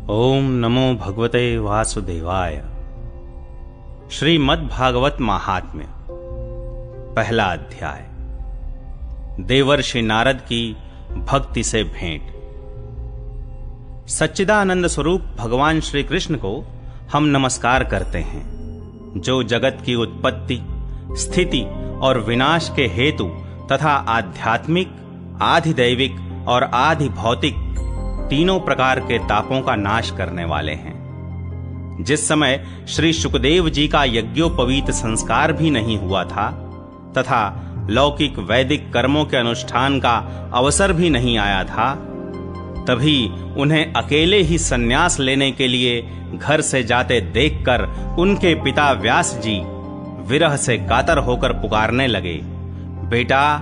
ओम नमो भगवते वासुदेवाय। श्रीमद्भागवत महात्म्य, पहला अध्याय। देवर्षि नारद की भक्ति से भेंट। सच्चिदानंद स्वरूप भगवान श्री कृष्ण को हम नमस्कार करते हैं, जो जगत की उत्पत्ति, स्थिति और विनाश के हेतु तथा आध्यात्मिक, आधिदैविक और आधि भौतिक तीनों प्रकार के तापों का नाश करने वाले हैं। जिस समय श्री शुकदेव जी का यज्ञोपवीत संस्कार भी नहीं हुआ था तथा लौकिक वैदिक कर्मों के अनुष्ठान का अवसर भी नहीं आया था, तभी उन्हें अकेले ही संन्यास लेने के लिए घर से जाते देखकर उनके पिता व्यास जी विरह से कातर होकर पुकारने लगे, बेटा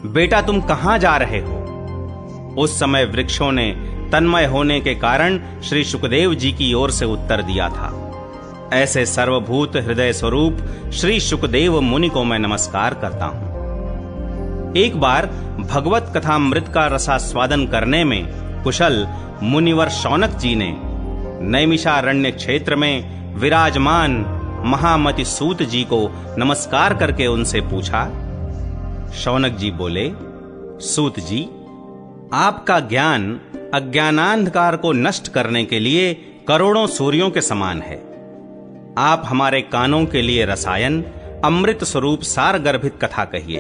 बेटा तुम कहां जा रहे हो? उस समय वृक्षों ने तन्मय होने के कारण श्री शुकदेव जी की ओर से उत्तर दिया था, ऐसे सर्वभूत हृदय स्वरूप श्री शुकदेव मुनि को मैं नमस्कार करता हूं। एक बार भगवत कथामृत का रसास्वादन करने में कुशल मुनिवर शौनक जी ने नैमिषारण्य क्षेत्र में विराजमान महामति सूत जी को नमस्कार करके उनसे पूछा। शौनक जी बोले, सूत जी, आपका ज्ञान अज्ञानांधकार को नष्ट करने के लिए करोड़ों सूर्यों के समान है। आप हमारे कानों के लिए रसायन, अमृत स्वरूप सार गर्भित कथा कहिए।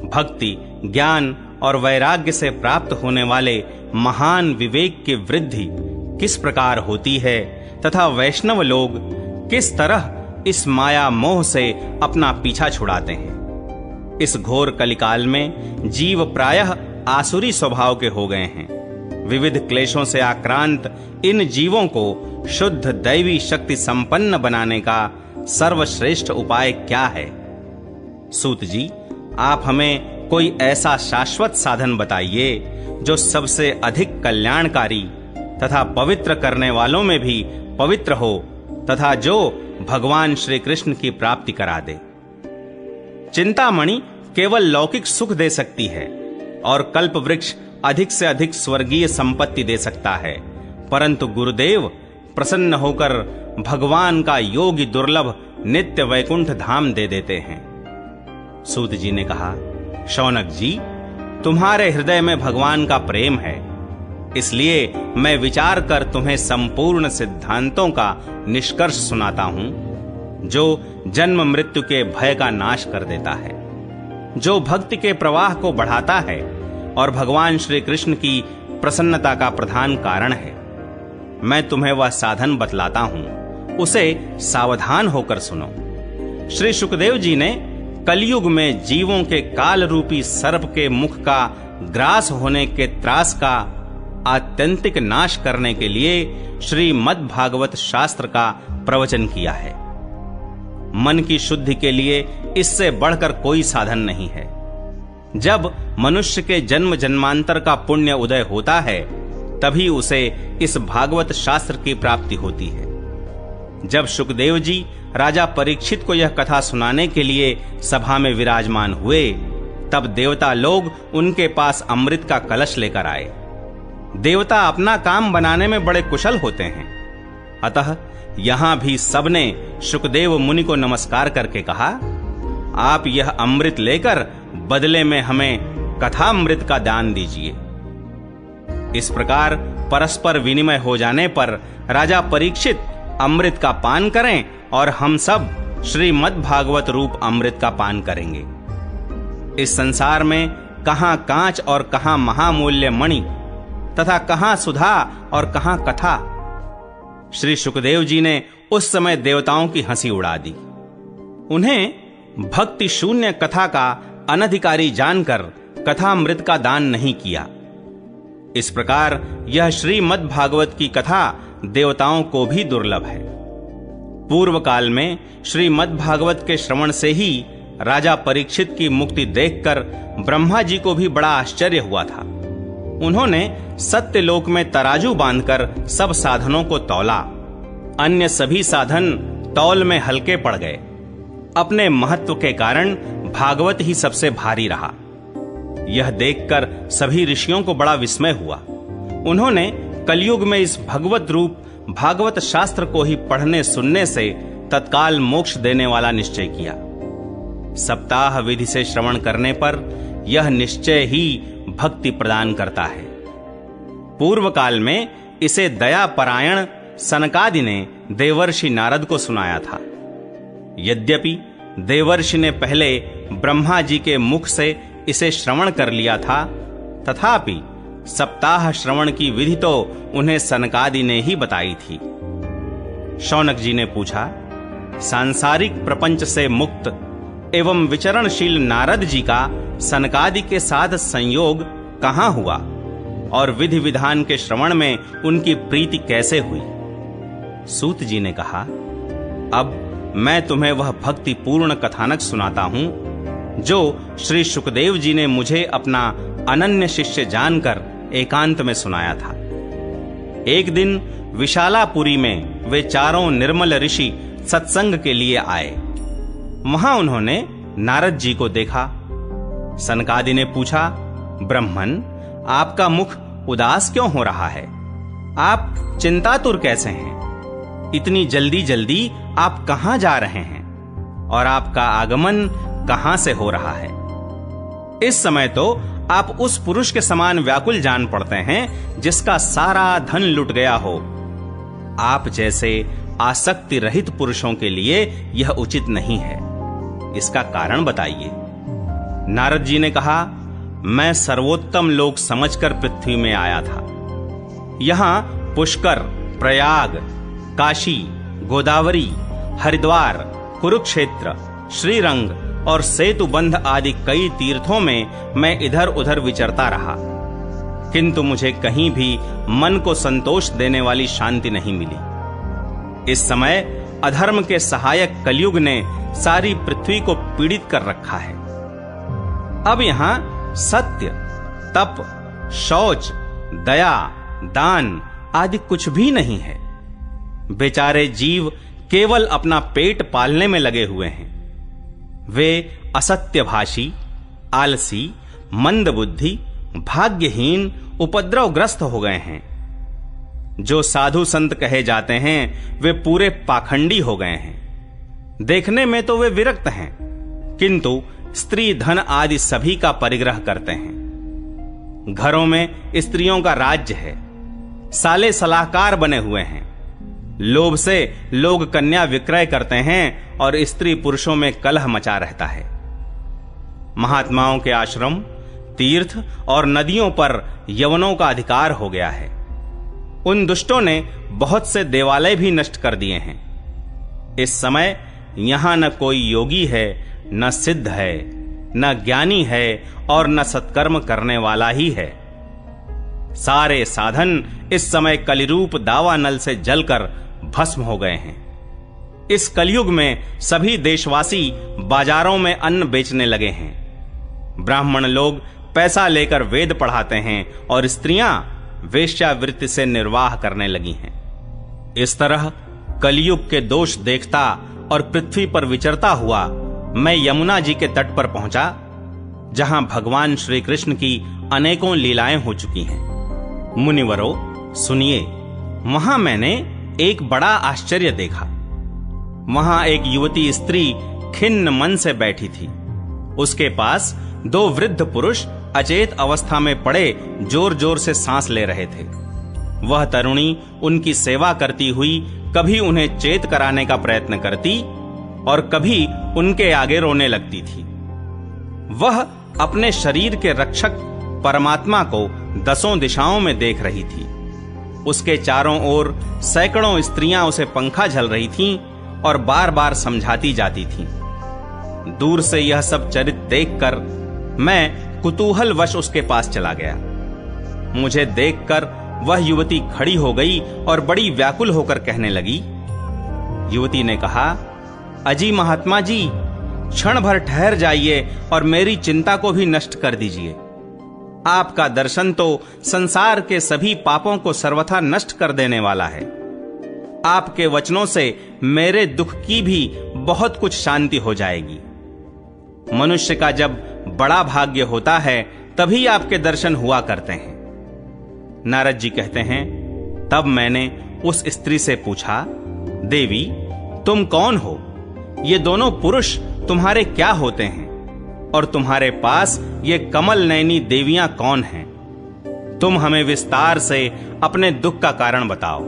भक्ति, ज्ञान और वैराग्य से प्राप्त होने वाले महान विवेक की वृद्धि किस प्रकार होती है तथा वैष्णव लोग किस तरह इस माया मोह से अपना पीछा छुड़ाते हैं। इस घोर कलिकाल में जीव प्रायः आसुरी स्वभाव के हो गए हैं। विविध क्लेशों से आक्रांत इन जीवों को शुद्ध दैवी शक्ति संपन्न बनाने का सर्वश्रेष्ठ उपाय क्या है? सूत जी, आप हमें कोई ऐसा शाश्वत साधन बताइए जो सबसे अधिक कल्याणकारी तथा पवित्र करने वालों में भी पवित्र हो तथा जो भगवान श्री कृष्ण की प्राप्ति करा दे। चिंतामणि केवल लौकिक सुख दे सकती है और कल्प वृक्ष अधिक से अधिक स्वर्गीय संपत्ति दे सकता है, परंतु गुरुदेव प्रसन्न होकर भगवान का योगी दुर्लभ नित्य वैकुंठ धाम दे देते हैं। सूत जी ने कहा, शौनक जी, तुम्हारे हृदय में भगवान का प्रेम है, इसलिए मैं विचार कर तुम्हें संपूर्ण सिद्धांतों का निष्कर्ष सुनाता हूं, जो जन्म मृत्यु के भय का नाश कर देता है, जो भक्ति के प्रवाह को बढ़ाता है और भगवान श्री कृष्ण की प्रसन्नता का प्रधान कारण है। मैं तुम्हें वह साधन बतलाता हूं, उसे सावधान होकर सुनो। श्री शुकदेव जी ने कलयुग में जीवों के काल रूपी सर्प के मुख का ग्रास होने के त्रास का आत्यंतिक नाश करने के लिए श्रीमद्भागवत शास्त्र का प्रवचन किया है। मन की शुद्धि के लिए इससे बढ़कर कोई साधन नहीं है। जब मनुष्य के जन्म जन्मांतर का पुण्य उदय होता है, तभी उसे इस भागवत शास्त्र की प्राप्ति होती है। जब शुकदेव जी राजा परीक्षित को यह कथा सुनाने के लिए सभा में विराजमान हुए, तब देवता लोग उनके पास अमृत का कलश लेकर आए। देवता अपना काम बनाने में बड़े कुशल होते हैं, अतः यहां भी सबने शुकदेव मुनि को नमस्कार करके कहा, आप यह अमृत लेकर बदले में हमें कथामृत का दान दीजिए। इस प्रकार परस्पर विनिमय हो जाने पर राजा परीक्षित अमृत का पान करें और हम सब श्रीमद्भागवत रूप अमृत का पान करेंगे। इस संसार में कहां कांच और कहां महामूल्य मणि तथा कहां सुधा और कहां कथा। श्री शुकदेव जी ने उस समय देवताओं की हंसी उड़ा दी। उन्हें भक्ति शून्य कथा का अनधिकारी जानकर कथामृत का दान नहीं किया। इस प्रकार यह श्रीमद्भागवत की कथा देवताओं को भी दुर्लभ है। पूर्व काल में श्रीमद्भागवत के श्रवण से ही राजा परीक्षित की मुक्ति देखकर ब्रह्मा जी को भी बड़ा आश्चर्य हुआ था। उन्होंने सत्यलोक में तराजू बांधकर सब साधनों को तौला। अन्य सभी साधन तौल में हल्के पड़ गए। अपने महत्व के कारण भागवत ही सबसे भारी रहा। यह देखकर सभी ऋषियों को बड़ा विस्मय हुआ। उन्होंने कलयुग में इस भगवत रूप भागवत शास्त्र को ही पढ़ने सुनने से तत्काल मोक्ष देने वाला निश्चय किया। सप्ताह विधि से श्रवण करने पर यह निश्चय ही भक्ति प्रदान करता है। पूर्व काल में इसे दया परायण सनकादि ने देवर्षि नारद को सुनाया था। यद्यपि देवर्षि ने पहले ब्रह्मा जी के मुख से इसे श्रवण कर लिया था, तथापि सप्ताह श्रवण की विधि तो उन्हें सनकादि ने ही बताई थी। शौनक जी ने पूछा, सांसारिक प्रपंच से मुक्त एवं विचरणशील नारद जी का सनकादि के साथ संयोग कहां हुआ और विधि विधान के श्रवण में उनकी प्रीति कैसे हुई? सूत जी ने कहा, अब मैं तुम्हें वह भक्ति पूर्ण कथानक सुनाता हूं जो श्री सुखदेव जी ने मुझे अपना अनन्य शिष्य जानकर एकांत में सुनाया था। एक दिन विशालापुरी में वे चारों निर्मल ऋषि सत्संग के लिए आए। वहां उन्होंने नारद जी को देखा। सनकादि ने पूछा, ब्रह्मन, आपका मुख उदास क्यों हो रहा है? आप चिंतातुर कैसे हैं? इतनी जल्दी जल्दी आप कहां जा रहे हैं और आपका आगमन कहां से हो रहा है? इस समय तो आप उस पुरुष के समान व्याकुल जान पड़ते हैं जिसका सारा धन लुट गया हो। आप जैसे आसक्ति रहित पुरुषों के लिए यह उचित नहीं है। इसका कारण बताइए। नारद जी ने कहा, मैं सर्वोत्तम लोक समझकर पृथ्वी में आया था। यहां पुष्कर, प्रयाग, काशी, गोदावरी, हरिद्वार, कुरुक्षेत्र, श्रीरंग और सेतुबंध आदि कई तीर्थों में मैं इधर उधर विचरता रहा, किंतु मुझे कहीं भी मन को संतोष देने वाली शांति नहीं मिली। इस समय अधर्म के सहायक कलयुग ने सारी पृथ्वी को पीड़ित कर रखा है। अब यहां सत्य, तप, शौच, दया, दान आदि कुछ भी नहीं है। बेचारे जीव केवल अपना पेट पालने में लगे हुए हैं। वे असत्यभाषी, आलसी, मंदबुद्धि, भाग्यहीन, उपद्रवग्रस्त हो गए हैं। जो साधु संत कहे जाते हैं वे पूरे पाखंडी हो गए हैं। देखने में तो वे विरक्त हैं, किंतु स्त्री धन आदि सभी का परिग्रह करते हैं। घरों में स्त्रियों का राज्य है। साले सलाहकार बने हुए हैं। लोभ से लोग कन्या विक्रय करते हैं और स्त्री पुरुषों में कलह मचा रहता है। महात्माओं के आश्रम, तीर्थ और नदियों पर यवनों का अधिकार हो गया है। उन दुष्टों ने बहुत से देवालय भी नष्ट कर दिए हैं। इस समय यहां न कोई योगी है, न सिद्ध है, न ज्ञानी है और न सत्कर्म करने वाला ही है। सारे साधन इस समय कलिरूप दावानल से जलकर भस्म हो गए हैं। इस कलयुग में सभी देशवासी बाजारों में अन्न बेचने लगे हैं। ब्राह्मण लोग पैसा लेकर वेद पढ़ाते हैं और स्त्रियां वेश्यावृत्ति से निर्वाह करने लगी हैं। इस तरह कलयुग के दोष देखता और पृथ्वी पर विचरता हुआ मैं यमुना जी के तट पर पहुंचा, जहां भगवान श्री कृष्ण की अनेकों लीलाएं हो चुकी हैं। मुनिवरों, सुनिए, वहां मैंने एक बड़ा आश्चर्य देखा। वहां एक युवती स्त्री खिन्न मन से बैठी थी। उसके पास दो वृद्ध पुरुष अचेत अवस्था में पड़े जोर जोर से सांस ले रहे थे। वह तरुणी उनकी सेवा करती हुई कभी उन्हें चेत कराने का प्रयत्न करती और कभी उनके आगे रोने लगती थी। वह अपने शरीर के रक्षक परमात्मा को दसों दिशाओं में देख रही थी। उसके चारों ओर सैकड़ों स्त्रियां उसे पंखा झल रही थीं और बार बार समझाती जाती थीं। दूर से यह सब चरित्र देखकर मैं कुतूहलवश उसके पास चला गया। मुझे देखकर वह युवती खड़ी हो गई और बड़ी व्याकुल होकर कहने लगी। युवती ने कहा, अजी महात्मा जी, क्षण भर ठहर जाइए और मेरी चिंता को भी नष्ट कर दीजिए। आपका दर्शन तो संसार के सभी पापों को सर्वथा नष्ट कर देने वाला है। आपके वचनों से मेरे दुख की भी बहुत कुछ शांति हो जाएगी। मनुष्य का जब बड़ा भाग्य होता है तभी आपके दर्शन हुआ करते हैं। नारद जी कहते हैं, तब मैंने उस स्त्री से पूछा, देवी तुम कौन हो? ये दोनों पुरुष तुम्हारे क्या होते हैं? और तुम्हारे पास ये कमल नयनी देवियां कौन हैं? तुम हमें विस्तार से अपने दुख का कारण बताओ।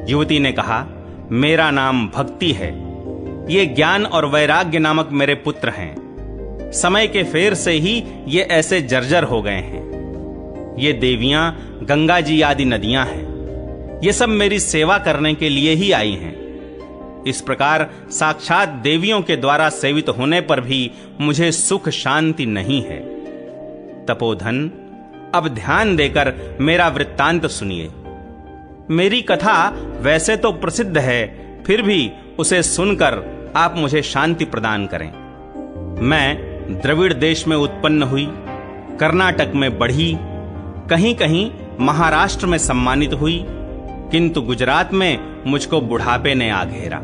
युवती ने कहा, मेरा नाम भक्ति है। ये ज्ञान और वैराग्य नामक मेरे पुत्र हैं। समय के फेर से ही ये ऐसे जर्जर हो गए हैं। ये देवियां गंगा जी आदि नदियां हैं। ये सब मेरी सेवा करने के लिए ही आई हैं। इस प्रकार साक्षात देवियों के द्वारा सेवित होने पर भी मुझे सुख शांति नहीं है। तपोधन, अब ध्यान देकर मेरा वृत्तांत सुनिए। मेरी कथा वैसे तो प्रसिद्ध है, फिर भी उसे सुनकर आप मुझे शांति प्रदान करें। मैं द्रविड़ देश में उत्पन्न हुई, कर्नाटक में बढ़ी, कहीं कहीं महाराष्ट्र में सम्मानित हुई, किंतु गुजरात में मुझको बुढ़ापे ने आ घेरा।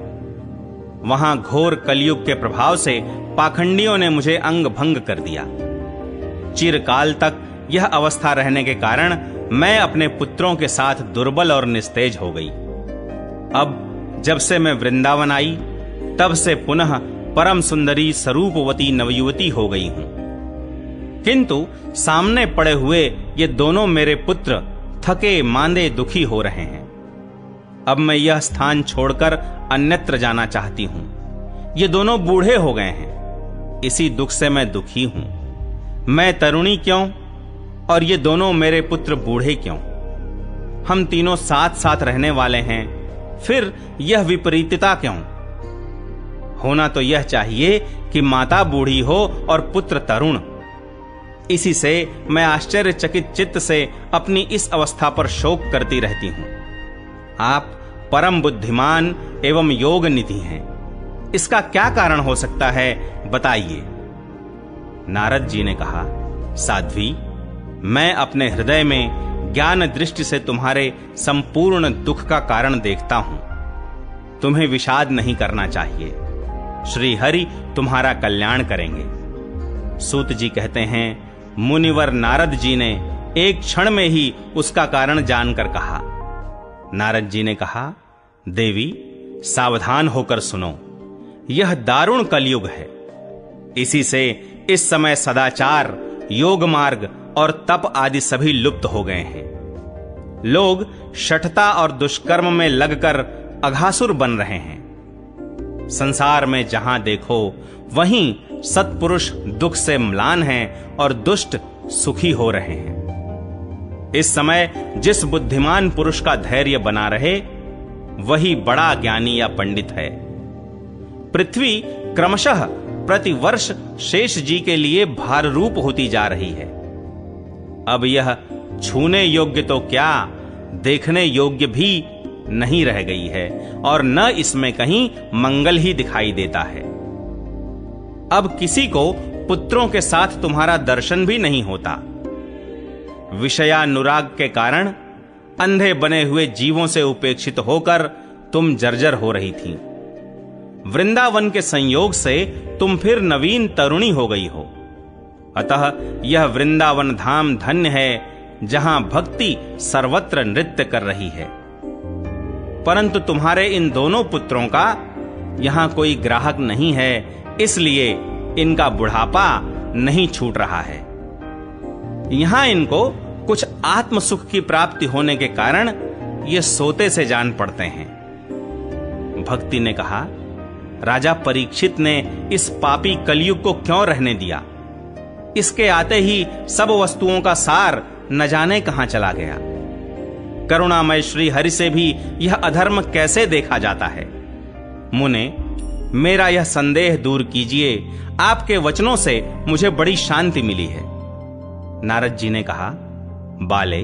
वहां घोर कलयुग के प्रभाव से पाखंडियों ने मुझे अंग भंग कर दिया। चिरकाल तक यह अवस्था रहने के कारण मैं अपने पुत्रों के साथ दुर्बल और निस्तेज हो गई। अब जब से मैं वृंदावन आई, तब से पुनः परम सुंदरी स्वरूपवती नवयुवती हो गई हूं। किंतु सामने पड़े हुए ये दोनों मेरे पुत्र थके मांदे दुखी हो रहे हैं। अब मैं यह स्थान छोड़कर अन्यत्र जाना चाहती हूं। ये दोनों बूढ़े हो गए हैं, इसी दुख से मैं दुखी हूं। मैं तरुणी क्यों और ये दोनों मेरे पुत्र बूढ़े क्यों? हम तीनों साथ साथ रहने वाले हैं, फिर यह विपरीतता क्यों? होना तो यह चाहिए कि माता बूढ़ी हो और पुत्र तरुण। इसी से मैं आश्चर्यचकित चित्त से अपनी इस अवस्था पर शोक करती रहती हूं। आप परम बुद्धिमान एवं योग निधि हैं। इसका क्या कारण हो सकता है, बताइए। नारद जी ने कहा, साध्वी, मैं अपने हृदय में ज्ञान दृष्टि से तुम्हारे संपूर्ण दुख का कारण देखता हूं। तुम्हें विषाद नहीं करना चाहिए। श्री हरि तुम्हारा कल्याण करेंगे। सूत जी कहते हैं, मुनिवर नारद जी ने एक क्षण में ही उसका कारण जानकर कहा। नारद जी ने कहा, देवी सावधान होकर सुनो, यह दारुण कलयुग है। इसी से इस समय सदाचार, योग मार्ग और तप आदि सभी लुप्त हो गए हैं। लोग शठता और दुष्कर्म में लगकर अघासुर बन रहे हैं। संसार में जहां देखो वहीं सत्पुरुष दुख से म्लान हैं और दुष्ट सुखी हो रहे हैं। इस समय जिस बुद्धिमान पुरुष का धैर्य बना रहे, वही बड़ा ज्ञानी या पंडित है। पृथ्वी क्रमशः प्रतिवर्ष शेष जी के लिए भार रूप होती जा रही है। अब यह छूने योग्य तो क्या, देखने योग्य भी नहीं रह गई है और न इसमें कहीं मंगल ही दिखाई देता है। अब किसी को पुत्रों के साथ तुम्हारा दर्शन भी नहीं होता। विषयानुराग के कारण अंधे बने हुए जीवों से उपेक्षित होकर तुम जर्जर हो रही थी। वृंदावन के संयोग से तुम फिर नवीन तरुणी हो गई हो। अतः यह वृंदावन धाम धन्य है, जहां भक्ति सर्वत्र नृत्य कर रही है। परंतु तुम्हारे इन दोनों पुत्रों का यहां कोई ग्राहक नहीं है, इसलिए इनका बुढ़ापा नहीं छूट रहा है। यहां इनको कुछ आत्म सुख की प्राप्ति होने के कारण ये सोते से जान पड़ते हैं। भक्ति ने कहा, राजा परीक्षित ने इस पापी कलयुग को क्यों रहने दिया? इसके आते ही सब वस्तुओं का सार न जाने कहां चला गया। करुणामय श्री हरि से भी यह अधर्म कैसे देखा जाता है? मुने, मेरा यह संदेह दूर कीजिए। आपके वचनों से मुझे बड़ी शांति मिली है। नारद जी ने कहा, बाले,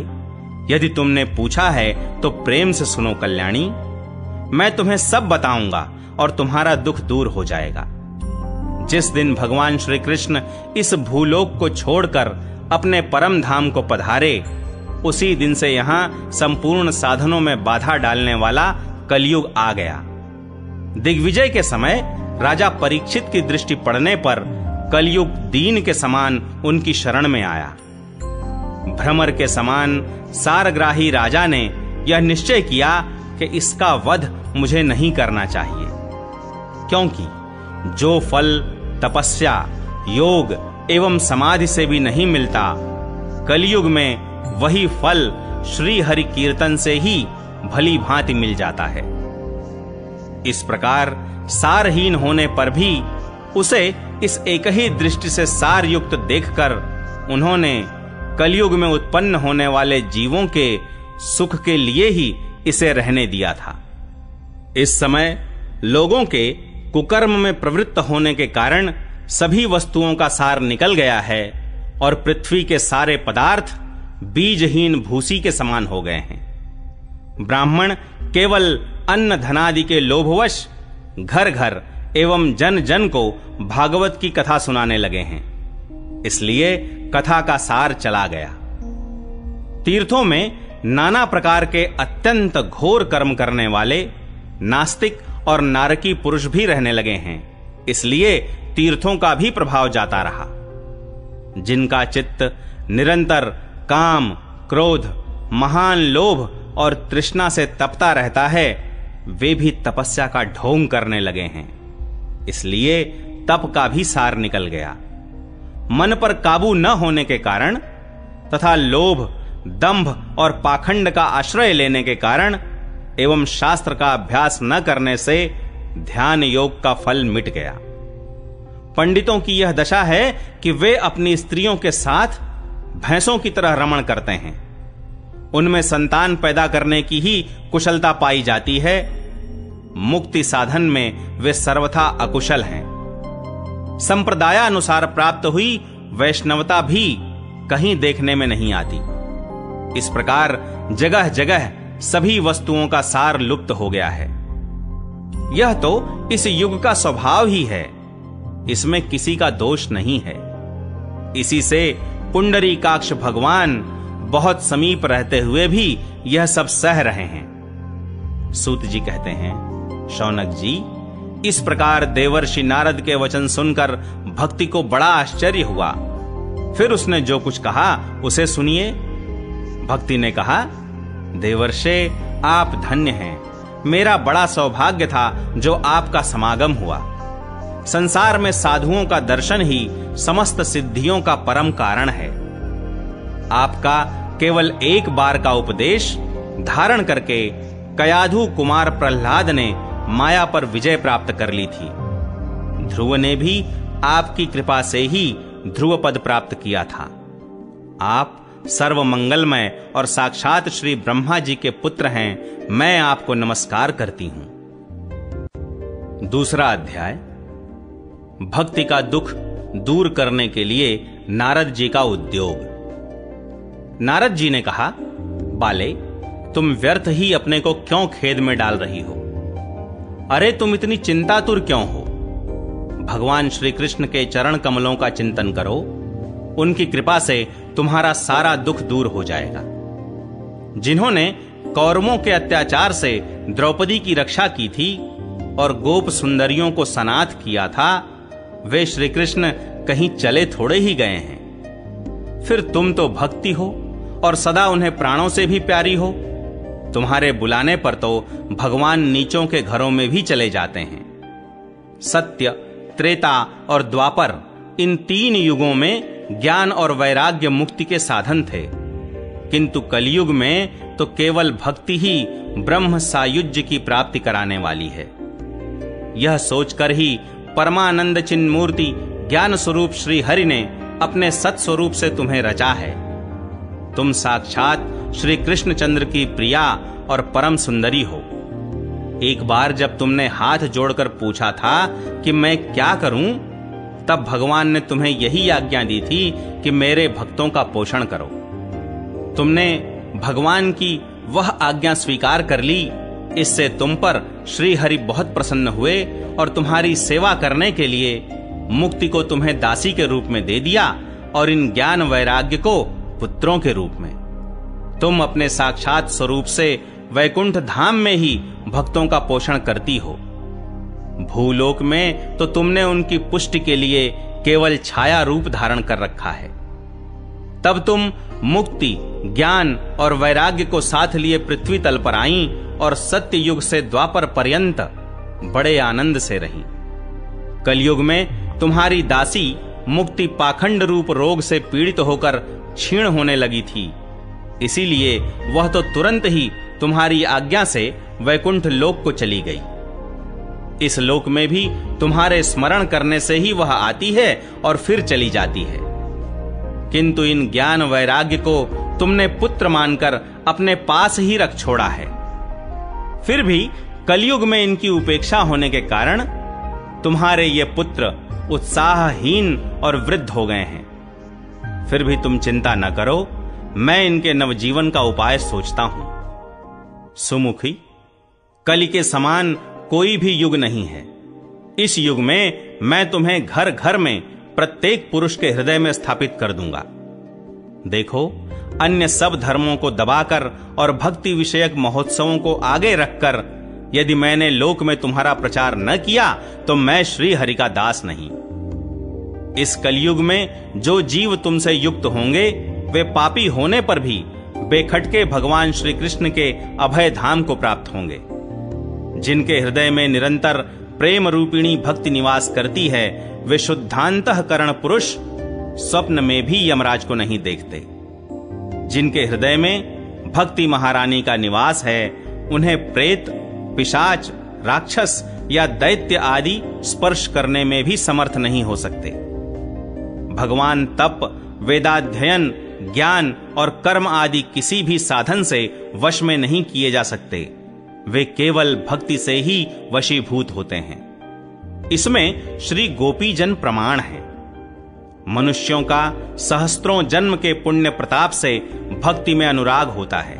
यदि तुमने पूछा है तो प्रेम से सुनो कल्याणी। मैं तुम्हें सब बताऊंगा और तुम्हारा दुख दूर हो जाएगा। जिस दिन भगवान श्री कृष्ण इस भूलोक को छोड़कर अपने परम धाम को पधारे, उसी दिन से यहां संपूर्ण साधनों में बाधा डालने वाला कलयुग आ गया। दिग्विजय के समय राजा परीक्षित की दृष्टि पड़ने पर कलयुग दीन के समान उनकी शरण में आया। भ्रमर के समान सारग्राही राजा ने यह निश्चय किया कि इसका वध मुझे नहीं करना चाहिए, क्योंकि जो फल तपस्या, योग एवं समाधि से भी नहीं मिलता, कलयुग में वही फल श्री हरि कीर्तन से ही भली भांति मिल जाता है। इस प्रकार सारहीन होने पर भी उसे इस एक ही दृष्टि से सार युक्त देखकर उन्होंने कलयुग में उत्पन्न होने वाले जीवों के सुख के लिए ही इसे रहने दिया था। इस समय लोगों के कुकर्म में प्रवृत्त होने के कारण सभी वस्तुओं का सार निकल गया है और पृथ्वी के सारे पदार्थ बीजहीन भूसी के समान हो गए हैं। ब्राह्मण केवल अन्न धनादि के लोभवश घर घर एवं जन जन को भागवत की कथा सुनाने लगे हैं, इसलिए कथा का सार चला गया। तीर्थों में नाना प्रकार के अत्यंत घोर कर्म करने वाले नास्तिक और नारकी पुरुष भी रहने लगे हैं, इसलिए तीर्थों का भी प्रभाव जाता रहा। जिनका चित्त निरंतर काम, क्रोध, महान लोभ और तृष्णा से तपता रहता है, वे भी तपस्या का ढोंग करने लगे हैं, इसलिए तप का भी सार निकल गया। मन पर काबू न होने के कारण तथा लोभ, दंभ और पाखंड का आश्रय लेने के कारण एवं शास्त्र का अभ्यास न करने से ध्यान योग का फल मिट गया। पंडितों की यह दशा है कि वे अपनी स्त्रियों के साथ भैंसों की तरह रमण करते हैं। उनमें संतान पैदा करने की ही कुशलता पाई जाती है। मुक्ति साधन में वे सर्वथा अकुशल हैं। संप्रदायानुसार प्राप्त हुई वैष्णवता भी कहीं देखने में नहीं आती। इस प्रकार जगह जगह सभी वस्तुओं का सार लुप्त हो गया है। यह तो इस युग का स्वभाव ही है, इसमें किसी का दोष नहीं है। इसी से पुंडरीकाक्ष भगवान बहुत समीप रहते हुए भी यह सब सह रहे हैं। सूत जी कहते हैं, शौनक जी, इस प्रकार देवर्षि नारद के वचन सुनकर भक्ति को बड़ा आश्चर्य हुआ। फिर उसने जो कुछ कहा उसे सुनिए। भक्ति ने कहा, देवर्षे आप धन्य हैं। मेरा बड़ा सौभाग्य था जो आपका समागम हुआ। संसार में साधुओं का दर्शन ही समस्त सिद्धियों का परम कारण है। आपका केवल एक बार का उपदेश धारण करके कयाधु कुमार प्रहलाद ने माया पर विजय प्राप्त कर ली थी। ध्रुव ने भी आपकी कृपा से ही ध्रुव पद प्राप्त किया था। आप सर्व मंगलमय और साक्षात श्री ब्रह्मा जी के पुत्र हैं। मैं आपको नमस्कार करती हूं। दूसरा अध्याय, भक्ति का दुख दूर करने के लिए नारद जी का उद्योग। नारद जी ने कहा, बाले, तुम व्यर्थ ही अपने को क्यों खेद में डाल रही हो? अरे तुम इतनी चिंतातुर क्यों हो? भगवान श्री कृष्ण के चरण कमलों का चिंतन करो, उनकी कृपा से तुम्हारा सारा दुख दूर हो जाएगा। जिन्होंने कौरवों के अत्याचार से द्रौपदी की रक्षा की थी और गोप सुंदरियों को सनाथ किया था, वे श्री कृष्ण कहीं चले थोड़े ही गए हैं। फिर तुम तो भक्ति हो और सदा उन्हें प्राणों से भी प्यारी हो। तुम्हारे बुलाने पर तो भगवान नीचों के घरों में भी चले जाते हैं। सत्य, त्रेता और द्वापर, इन तीन युगों में ज्ञान और वैराग्य मुक्ति के साधन थे, किंतु कलयुग में तो केवल भक्ति ही ब्रह्म सायुज्य की प्राप्ति कराने वाली है। यह सोचकर ही परमानंद चिन्मूर्ति ज्ञान स्वरूप श्री हरि ने अपने सत्स्वरूप से तुम्हें रचा है। तुम साक्षात श्री कृष्णचंद्र की प्रिया और परम सुंदरी हो। एक बार जब तुमने हाथ जोड़कर पूछा था कि मैं क्या करूं, तब भगवान ने तुम्हें यही आज्ञा दी थी कि मेरे भक्तों का पोषण करो। तुमने भगवान की वह आज्ञा स्वीकार कर ली। इससे तुम पर श्री हरि बहुत प्रसन्न हुए और तुम्हारी सेवा करने के लिए मुक्ति को तुम्हें दासी के रूप में दे दिया और इन ज्ञान वैराग्य को पुत्रों के रूप में। तुम अपने साक्षात स्वरूप से वैकुंठ धाम में ही भक्तों का पोषण करती हो। भूलोक में तो तुमने उनकी पुष्टि के लिए केवल छाया रूप धारण कर रखा है। तब तुम मुक्ति ज्ञान और वैराग्य को साथ लिए पृथ्वी तल पर आईं और सत्य युग से द्वापर पर्यंत बड़े आनंद से रहीं। कलयुग में तुम्हारी दासी मुक्ति पाखंड रूप रोग से पीड़ित होकर क्षीण होने लगी थी, इसीलिए वह तो तुरंत ही तुम्हारी आज्ञा से वैकुंठ लोक को चली गई। इस लोक में भी तुम्हारे स्मरण करने से ही वह आती है और फिर चली जाती है, किंतु इन ज्ञान वैराग्य को तुमने पुत्र मानकर अपने पास ही रख छोड़ा है। फिर भी कलयुग में इनकी उपेक्षा होने के कारण तुम्हारे ये पुत्र उत्साहहीन और वृद्ध हो गए हैं। फिर भी तुम चिंता न करो, मैं इनके नवजीवन का उपाय सोचता हूं। सुमुखी, कलि के समान कोई भी युग नहीं है। इस युग में मैं तुम्हें घर घर में प्रत्येक पुरुष के हृदय में स्थापित कर दूंगा। देखो, अन्य सब धर्मों को दबाकर और भक्ति विषयक महोत्सवों को आगे रखकर यदि मैंने लोक में तुम्हारा प्रचार न किया तो मैं श्री हरि का दास नहीं। इस कलयुग में जो जीव तुमसे युक्त होंगे वे पापी होने पर भी बेखटके भगवान श्री कृष्ण के अभय धाम को प्राप्त होंगे। जिनके हृदय में निरंतर प्रेम रूपिणी भक्ति निवास करती है, वे शुद्धांतःकरण पुरुष स्वप्न में भी यमराज को नहीं देखते। जिनके हृदय में भक्ति महारानी का निवास है, उन्हें प्रेत, पिशाच, राक्षस या दैत्य आदि स्पर्श करने में भी समर्थ नहीं हो सकते। भगवान तप, वेदाध्ययन, ज्ञान और कर्म आदि किसी भी साधन से वश में नहीं किए जा सकते। वे केवल भक्ति से ही वशीभूत होते हैं। इसमें श्री गोपीजन प्रमाण है। मनुष्यों का सहस्त्रों जन्म के पुण्य प्रताप से भक्ति में अनुराग होता है।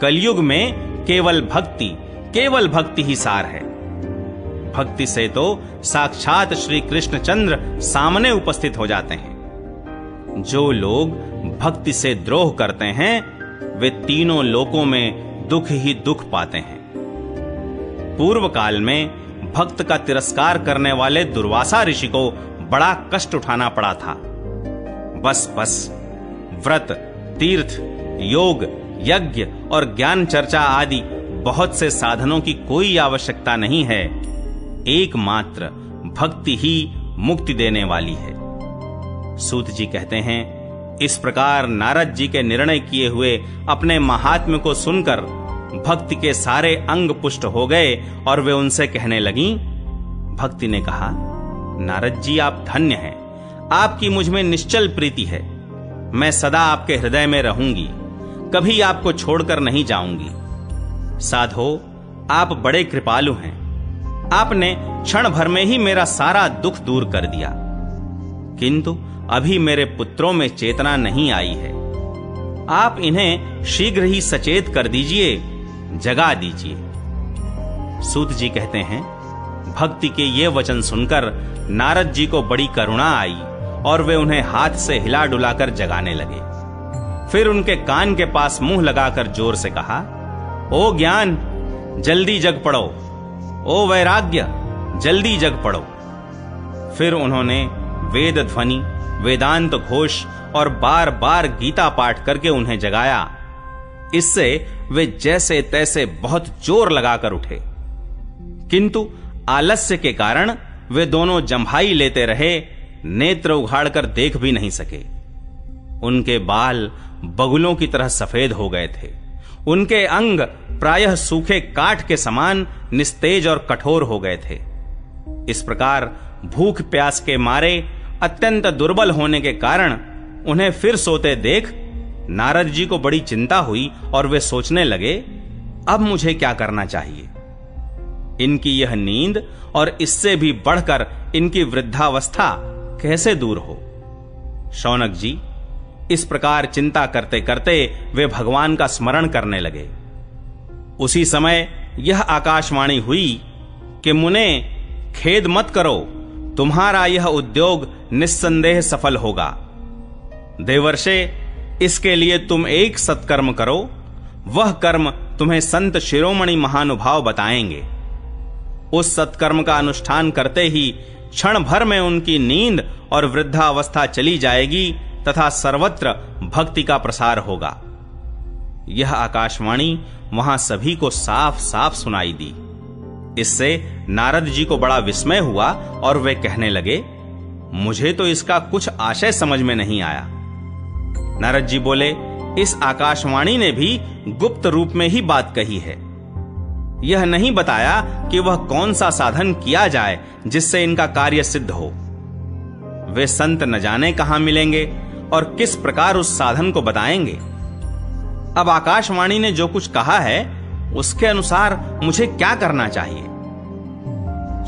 कलयुग में केवल भक्ति ही सार है। भक्ति से तो साक्षात श्री कृष्णचंद्र सामने उपस्थित हो जाते हैं। जो लोग भक्ति से द्रोह करते हैं वे तीनों लोकों में दुख ही दुख पाते हैं। पूर्व काल में भक्त का तिरस्कार करने वाले दुर्वासा ऋषि को बड़ा कष्ट उठाना पड़ा था। बस व्रत, तीर्थ, योग, यज्ञ और ज्ञान चर्चा आदि बहुत से साधनों की कोई आवश्यकता नहीं है। एकमात्र भक्ति ही मुक्ति देने वाली है। सूत जी कहते हैं, इस प्रकार नारद जी के निर्णय किए हुए अपने महात्म्य को सुनकर भक्ति के सारे अंग पुष्ट हो गए और वे उनसे कहने लगीं। भक्ति ने कहा, नारद जी आप धन्य हैं, आपकी मुझ में निश्चल प्रीति है। मैं सदा आपके हृदय में रहूंगी, कभी आपको छोड़कर नहीं जाऊंगी। साधो, आप बड़े कृपालु हैं। आपने क्षण भर में ही मेरा सारा दुख दूर कर दिया, किंतु अभी मेरे पुत्रों में चेतना नहीं आई है। आप इन्हें शीघ्र ही सचेत कर दीजिए, जगा दीजिए। सूत जी कहते हैं, भक्ति के ये वचन सुनकर नारद जी को बड़ी करुणा आई और वे उन्हें हाथ से हिला डुलाकर जगाने लगे। फिर उनके कान के पास मुंह लगाकर जोर से कहा, ओ ज्ञान, जल्दी जग पड़ो। ओ वैराग्य, जल्दी जग पड़ो। फिर उन्होंने वेद ध्वनि, वेदांत घोष और बार बार गीता पाठ करके उन्हें जगाया। इससे वे जैसे तैसे बहुत जोर लगाकर उठे, किंतु आलस्य के कारण वे दोनों जम्भाई लेते रहे, नेत्र उघाड़कर देख भी नहीं सके। उनके बाल बगुलों की तरह सफेद हो गए थे। उनके अंग प्रायः सूखे काठ के समान निस्तेज और कठोर हो गए थे। इस प्रकार भूख प्यास के मारे अत्यंत दुर्बल होने के कारण उन्हें फिर सोते देख नारद जी को बड़ी चिंता हुई और वे सोचने लगे, अब मुझे क्या करना चाहिए। इनकी यह नींद और इससे भी बढ़कर इनकी वृद्धावस्था कैसे दूर हो। शौनक जी, इस प्रकार चिंता करते करते वे भगवान का स्मरण करने लगे। उसी समय यह आकाशवाणी हुई कि मुने, खेद मत करो, तुम्हारा यह उद्योग निस्संदेह सफल होगा। देवर्षे, इसके लिए तुम एक सत्कर्म करो, वह कर्म तुम्हें संत शिरोमणि महानुभाव बताएंगे। उस सत्कर्म का अनुष्ठान करते ही क्षण भर में उनकी नींद और वृद्धावस्था चली जाएगी तथा सर्वत्र भक्ति का प्रसार होगा। यह आकाशवाणी वहां सभी को साफ साफ सुनाई दी। इससे नारद जी को बड़ा विस्मय हुआ और वे कहने लगे, मुझे तो इसका कुछ आशय समझ में नहीं आया। नारद जी बोले, इस आकाशवाणी ने भी गुप्त रूप में ही बात कही है। यह नहीं बताया कि वह कौन सा साधन किया जाए जिससे इनका कार्य सिद्ध हो। वे संत न जाने कहां मिलेंगे और किस प्रकार उस साधन को बताएंगे। अब आकाशवाणी ने जो कुछ कहा है उसके अनुसार मुझे क्या करना चाहिए?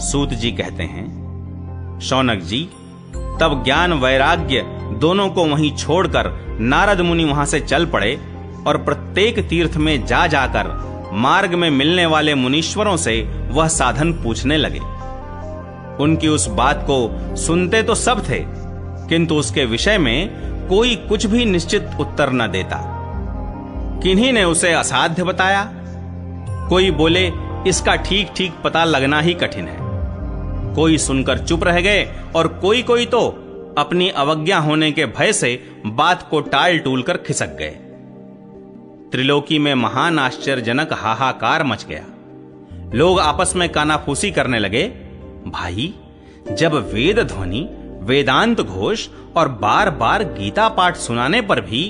सूत जी कहते हैं, शौनक जी, तब ज्ञान वैराग्य दोनों को वहीं छोड़कर नारद मुनि वहां से चल पड़े और प्रत्येक तीर्थ में जा जाकर मार्ग में मिलने वाले मुनीश्वरों से वह साधन पूछने लगे। उनकी उस बात को सुनते तो सब थे, किंतु उसके विषय में कोई कुछ भी निश्चित उत्तर न देता। किन्हीं ने उसे असाध्य बताया, कोई बोले इसका ठीक ठीक पता लगना ही कठिन है। कोई सुनकर चुप रह गए और कोई कोई तो अपनी अवज्ञा होने के भय से बात को टाल टूल कर खिसक गए। त्रिलोकी में महान आश्चर्यजनक हाहाकार मच गया। लोग आपस में कानाफूसी करने लगे, भाई, जब वेद ध्वनि, वेदांत घोष और बार बार गीता पाठ सुनाने पर भी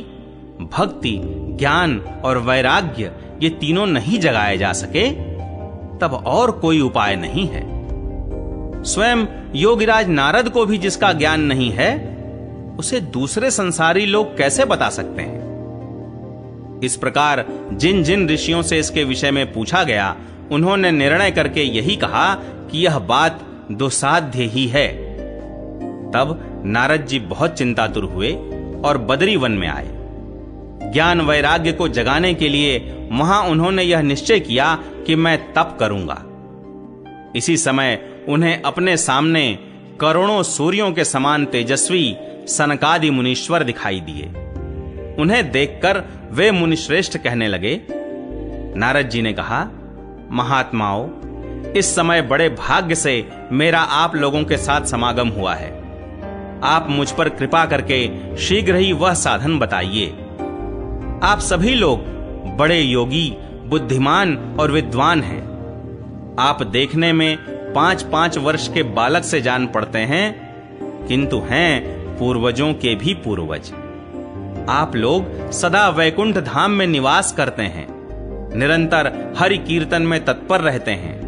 भक्ति, ज्ञान और वैराग्य ये तीनों नहीं जगाए जा सके, तब और कोई उपाय नहीं है। स्वयं योगीराज नारद को भी जिसका ज्ञान नहीं है, उसे दूसरे संसारी लोग कैसे बता सकते हैं? इस प्रकार जिन जिन ऋषियों से इसके विषय में पूछा गया, उन्होंने निर्णय करके यही कहा कि यह बात दुस्साध्य ही है। तब नारद जी बहुत चिंतातुर हुए और बदरी वन में आए। ज्ञान वैराग्य को जगाने के लिए वहां उन्होंने यह निश्चय किया कि मैं तप करूंगा। इसी समय उन्हें अपने सामने करोड़ों सूर्यों के समान तेजस्वी सनकादि मुनीश्वर दिखाई दिए। उन्हें देखकर वे मुनिश्रेष्ठ कहने लगे। नारद जी ने कहा, महात्माओं, इस समय बड़े भाग्य से मेरा आप लोगों के साथ समागम हुआ है। आप मुझ पर कृपा करके शीघ्र ही वह साधन बताइए। आप सभी लोग बड़े योगी, बुद्धिमान और विद्वान हैं। आप देखने में 5-5 वर्ष के बालक से जान पड़ते हैं, किंतु हैं पूर्वजों के भी पूर्वज। आप लोग सदा वैकुंठ धाम में निवास करते हैं, निरंतर हरि कीर्तन में तत्पर रहते हैं,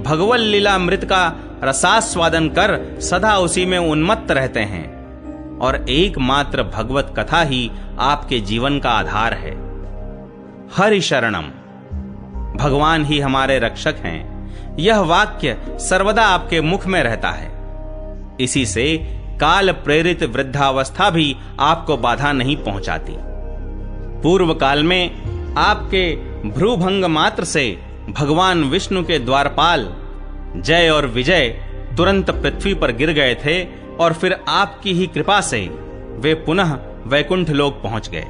भगवत लीलामृत का रसास्वादन कर सदा उसी में उन्मत्त रहते हैं, और एकमात्र भगवत कथा ही आपके जीवन का आधार है। हरि शरणम, भगवान ही हमारे रक्षक हैं, यह वाक्य सर्वदा आपके मुख में रहता है। इसी से काल प्रेरित वृद्धावस्था भी आपको बाधा नहीं पहुंचाती। पूर्व काल में आपके भ्रूभंग मात्र से भगवान विष्णु के द्वारपाल जय और विजय तुरंत पृथ्वी पर गिर गए थे, और फिर आपकी ही कृपा से वे पुनः वैकुंठ लोक पहुंच गए।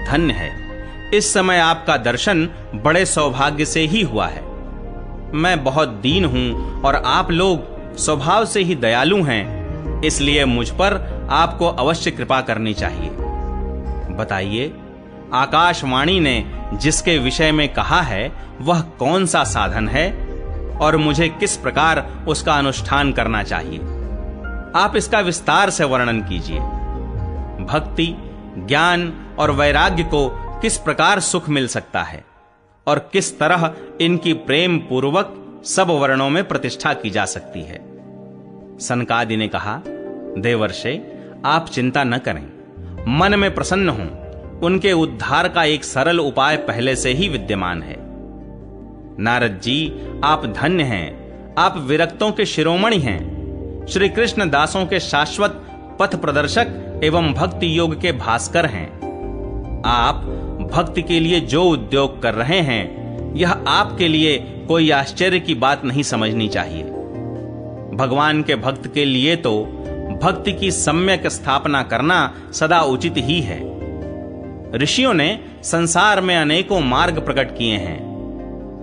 धन्य है, इस समय आपका दर्शन बड़े सौभाग्य से ही हुआ है। मैं बहुत दीन हूं और आप लोग स्वभाव से ही दयालु हैं, इसलिए मुझ पर आपको अवश्य कृपा करनी चाहिए। बताइए, आकाशवाणी ने जिसके विषय में कहा है वह कौन सा साधन है और मुझे किस प्रकार उसका अनुष्ठान करना चाहिए? आप इसका विस्तार से वर्णन कीजिए। भक्ति, ज्ञान और वैराग्य को किस प्रकार सुख मिल सकता है और किस तरह इनकी प्रेम पूर्वक सब वर्णों में प्रतिष्ठा की जा सकती है? सनकादि ने कहा, देवर्षे, आप चिंता न करें, मन में प्रसन्न हों। उनके उद्धार का एक सरल उपाय पहले से ही विद्यमान है। नारद जी, आप धन्य हैं, आप विरक्तों के शिरोमणि हैं, श्री कृष्ण दासों के शाश्वत पथ प्रदर्शक एवं भक्ति योग के भास्कर हैं। आप भक्ति के लिए जो उद्योग कर रहे हैं, यह आपके लिए कोई आश्चर्य की बात नहीं समझनी चाहिए। भगवान के भक्त के लिए तो भक्ति की सम्यक स्थापना करना सदा उचित ही है। ऋषियों ने संसार में अनेकों मार्ग प्रकट किए हैं,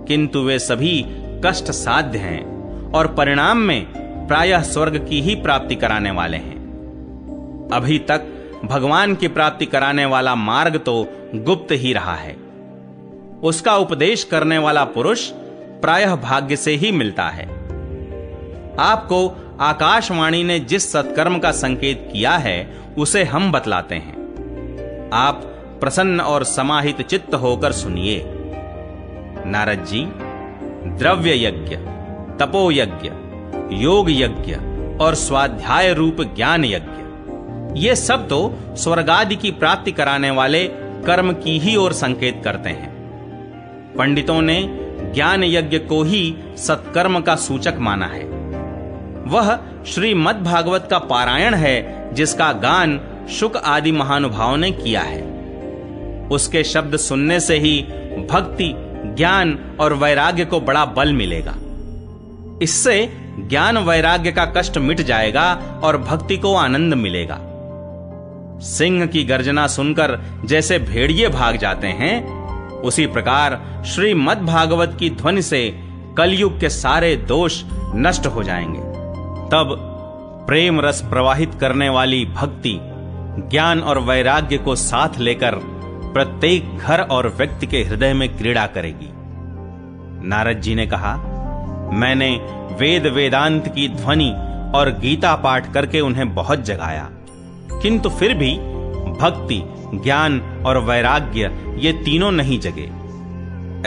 किंतु वे सभी कष्ट साध्य हैं और परिणाम में प्रायः स्वर्ग की ही प्राप्ति कराने वाले हैं। अभी तक भगवान की प्राप्ति कराने वाला मार्ग तो गुप्त ही रहा है। उसका उपदेश करने वाला पुरुष प्रायः भाग्य से ही मिलता है। आपको आकाशवाणी ने जिस सत्कर्म का संकेत किया है उसे हम बतलाते हैं। आप प्रसन्न और समाहित चित्त होकर सुनिए। नारद जी, द्रव्य यज्ञ, तपो यज्ञ, योग यज्ञ और स्वाध्याय रूप ज्ञान यज्ञ, ये सब तो स्वर्ग आदि की प्राप्ति कराने वाले कर्म की ही ओर संकेत करते हैं। पंडितों ने ज्ञान यज्ञ को ही सत्कर्म का सूचक माना है। वह श्रीमद् भागवत का पारायण है जिसका गान शुक आदि महानुभावों ने किया है। उसके शब्द सुनने से ही भक्ति, ज्ञान और वैराग्य को बड़ा बल मिलेगा। इससे ज्ञान वैराग्य का कष्ट मिट जाएगा और भक्ति को आनंद मिलेगा। सिंह की गर्जना सुनकर जैसे भेड़िए भाग जाते हैं, उसी प्रकार श्रीमद् भागवत की ध्वनि से कलयुग के सारे दोष नष्ट हो जाएंगे। तब प्रेम रस प्रवाहित करने वाली भक्ति, ज्ञान और वैराग्य को साथ लेकर प्रत्येक घर और व्यक्ति के हृदय में क्रीड़ा करेगी। नारद जी ने कहा, मैंने वेद वेदांत की ध्वनि और गीता पाठ करके उन्हें बहुत जगाया, किंतु फिर भी भक्ति, ज्ञान और वैराग्य ये तीनों नहीं जगे।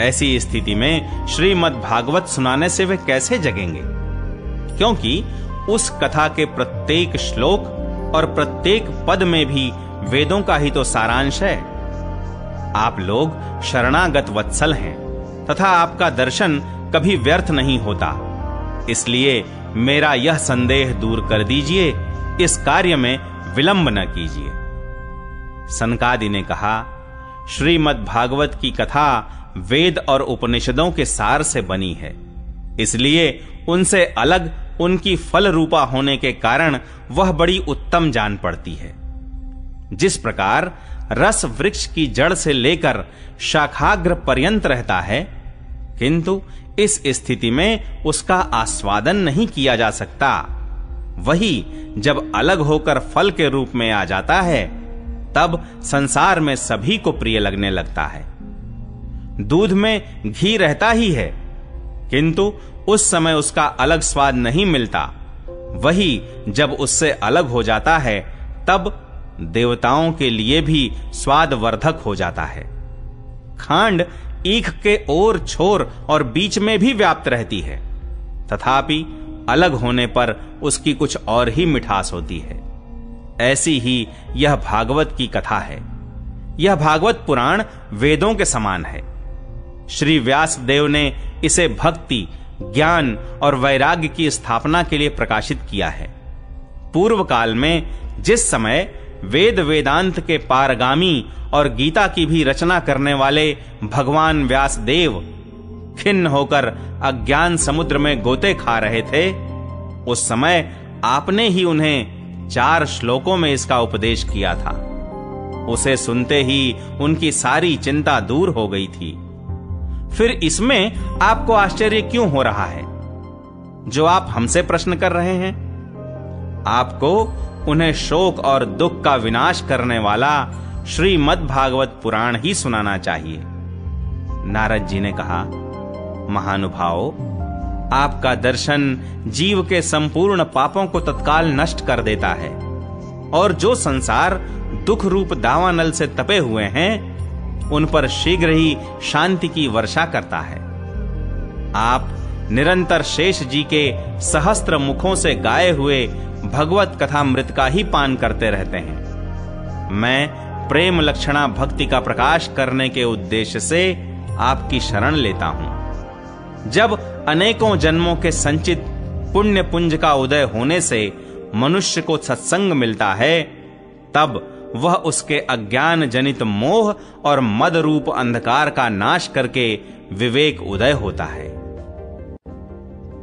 ऐसी स्थिति में श्रीमद् भागवत सुनाने से वे कैसे जगेंगे? क्योंकि उस कथा के प्रत्येक श्लोक और प्रत्येक पद में भी वेदों का ही तो सारांश है। आप लोग शरणागत वत्सल हैं तथा आपका दर्शन कभी व्यर्थ नहीं होता। इसलिए मेरा यह संदेह दूर कर दीजिए, इस कार्य में विलंब न कीजिए। सनकादि ने कहा, श्रीमद् भागवत की कथा वेद और उपनिषदों के सार से बनी है, इसलिए उनसे अलग उनकी फल रूपा होने के कारण वह बड़ी उत्तम जान पड़ती है। जिस प्रकार रस वृक्ष की जड़ से लेकर शाखाग्र पर्यंत रहता है, किंतु इस स्थिति में उसका आस्वादन नहीं किया जा सकता, वही जब अलग होकर फल के रूप में आ जाता है, तब संसार में सभी को प्रिय लगने लगता है। दूध में घी रहता ही है, किंतु उस समय उसका अलग स्वाद नहीं मिलता, वही जब उससे अलग हो जाता है, तब देवताओं के लिए भी स्वादवर्धक हो जाता है। खांड ईख के ओर छोर और बीच में भी व्याप्त रहती है, तथापि अलग होने पर उसकी कुछ और ही मिठास होती है। ऐसी ही यह भागवत की कथा है। यह भागवत पुराण वेदों के समान है। श्री व्यास देव ने इसे भक्ति, ज्ञान और वैराग्य की स्थापना के लिए प्रकाशित किया है। पूर्व काल में जिस समय वेद वेदांत के पारगामी और गीता की भी रचना करने वाले भगवान व्यास देव खिन्न होकर अज्ञान समुद्र में गोते खा रहे थे, उस समय आपने ही उन्हें 4 श्लोकों में इसका उपदेश किया था। उसे सुनते ही उनकी सारी चिंता दूर हो गई थी। फिर इसमें आपको आश्चर्य क्यों हो रहा है, जो आप हमसे प्रश्न कर रहे हैं? आपको उन्हें शोक और दुख का विनाश करने वाला श्रीमद् भागवत पुराण ही सुनाना चाहिए। नारद जी ने कहा, महानुभाव, आपका दर्शन जीव के संपूर्ण पापों को तत्काल नष्ट कर देता है, और जो संसार दुख रूप दावानल से तपे हुए हैं, उन पर शीघ्र ही शांति की वर्षा करता है। आप निरंतर शेष जी के सहस्त्र मुखों से गाए हुए भगवत कथामृत का ही पान करते रहते हैं। मैं प्रेम लक्षणा भक्ति का प्रकाश करने के उद्देश्य से आपकी शरण लेता हूं। जब अनेकों जन्मों के संचित पुण्य पुंज का उदय होने से मनुष्य को सत्संग मिलता है, तब वह उसके अज्ञान जनित मोह और मद रूप अंधकार का नाश करके विवेक उदय होता है।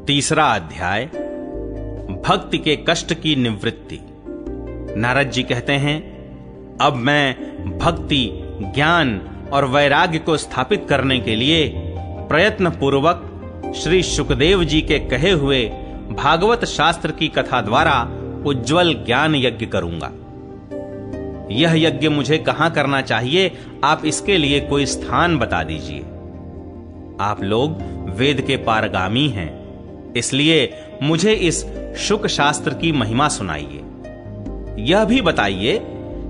3रा अध्याय, भक्ति के कष्ट की निवृत्ति। नारद जी कहते हैं, अब मैं भक्ति, ज्ञान और वैराग्य को स्थापित करने के लिए प्रयत्न पूर्वक श्री शुकदेव जी के कहे हुए भागवत शास्त्र की कथा द्वारा उज्जवल ज्ञान यज्ञ करूंगा। यह यज्ञ मुझे कहां करना चाहिए, आप इसके लिए कोई स्थान बता दीजिए। आप लोग वेद के पारगामी हैं, इसलिए मुझे इस शुक शास्त्र की महिमा सुनाइए। यह भी बताइए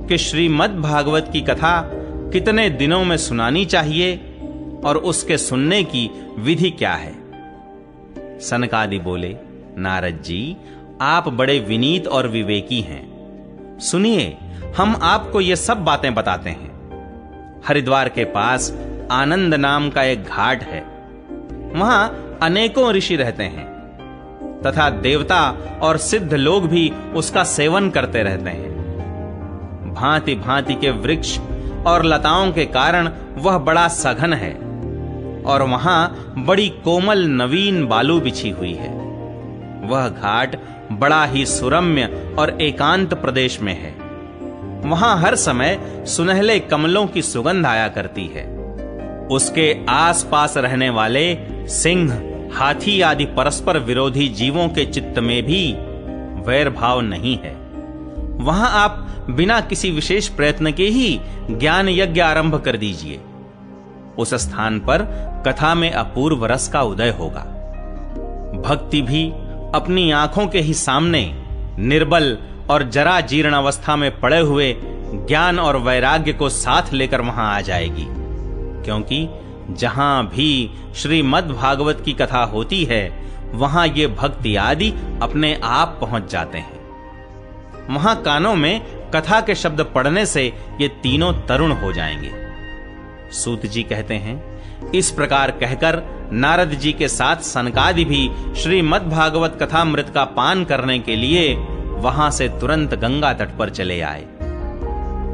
कि श्रीमद् भागवत की कथा कितने दिनों में सुनानी चाहिए और उसके सुनने की विधि क्या है। सनकादि बोले, नारद जी, आप बड़े विनीत और विवेकी हैं। सुनिए, हम आपको ये सब बातें बताते हैं। हरिद्वार के पास आनंद नाम का एक घाट है। वहां अनेकों ऋषि रहते हैं तथा देवता और सिद्ध लोग भी उसका सेवन करते रहते हैं। भांति भांति के वृक्ष और लताओं के कारण वह बड़ा सघन है और वहां बड़ी कोमल नवीन बालू बिछी हुई है। वह घाट बड़ा ही सुरम्य और एकांत प्रदेश में है। वहां हर समय सुनहले कमलों की सुगंध आया करती है। उसके आसपास रहने वाले सिंह, हाथी आदि परस्पर विरोधी जीवों के चित्त में भी वैर भाव नहीं है। वहां आप बिना किसी विशेष प्रयत्न के ही ज्ञान यज्ञ आरंभ कर दीजिए। उस स्थान पर कथा में अपूर्व रस का उदय होगा। भक्ति भी अपनी आंखों के ही सामने निर्बल और जरा जीर्ण अवस्था में पड़े हुए ज्ञान और वैराग्य को साथ लेकर वहां आ जाएगी, क्योंकि जहां भी श्रीमद् भागवत की कथा होती है वहां ये भक्ति आदि अपने आप पहुंच जाते हैं। वहां कानों में कथा के शब्द पढ़ने से ये तीनों तरुण हो जाएंगे। सूत जी कहते हैं, इस प्रकार कहकर नारद जी के साथ सनकादि भी श्रीमद् भागवत कथामृत का पान करने के लिए वहां से तुरंत गंगा तट पर चले आए।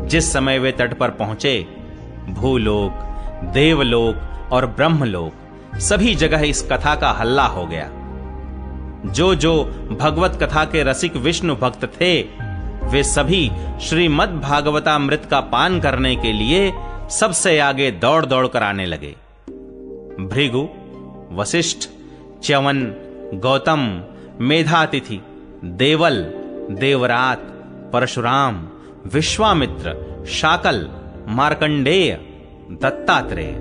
जिस समय वे तट पर पहुंचे, भूलोक, देवलोक और ब्रह्मलोक सभी जगह इस कथा का हल्ला हो गया। जो जो भगवत कथा के रसिक विष्णु भक्त थे, वे सभी श्रीमद् भागवतामृत का पान करने के लिए सबसे आगे दौड़ दौड़ कर आने लगे। भृगु, वशिष्ठ, च्यवन, गौतम, मेधातिथि, देवल, देवरात, परशुराम, विश्वामित्र, शाकल, मार्कंडेय, दत्तात्रेय,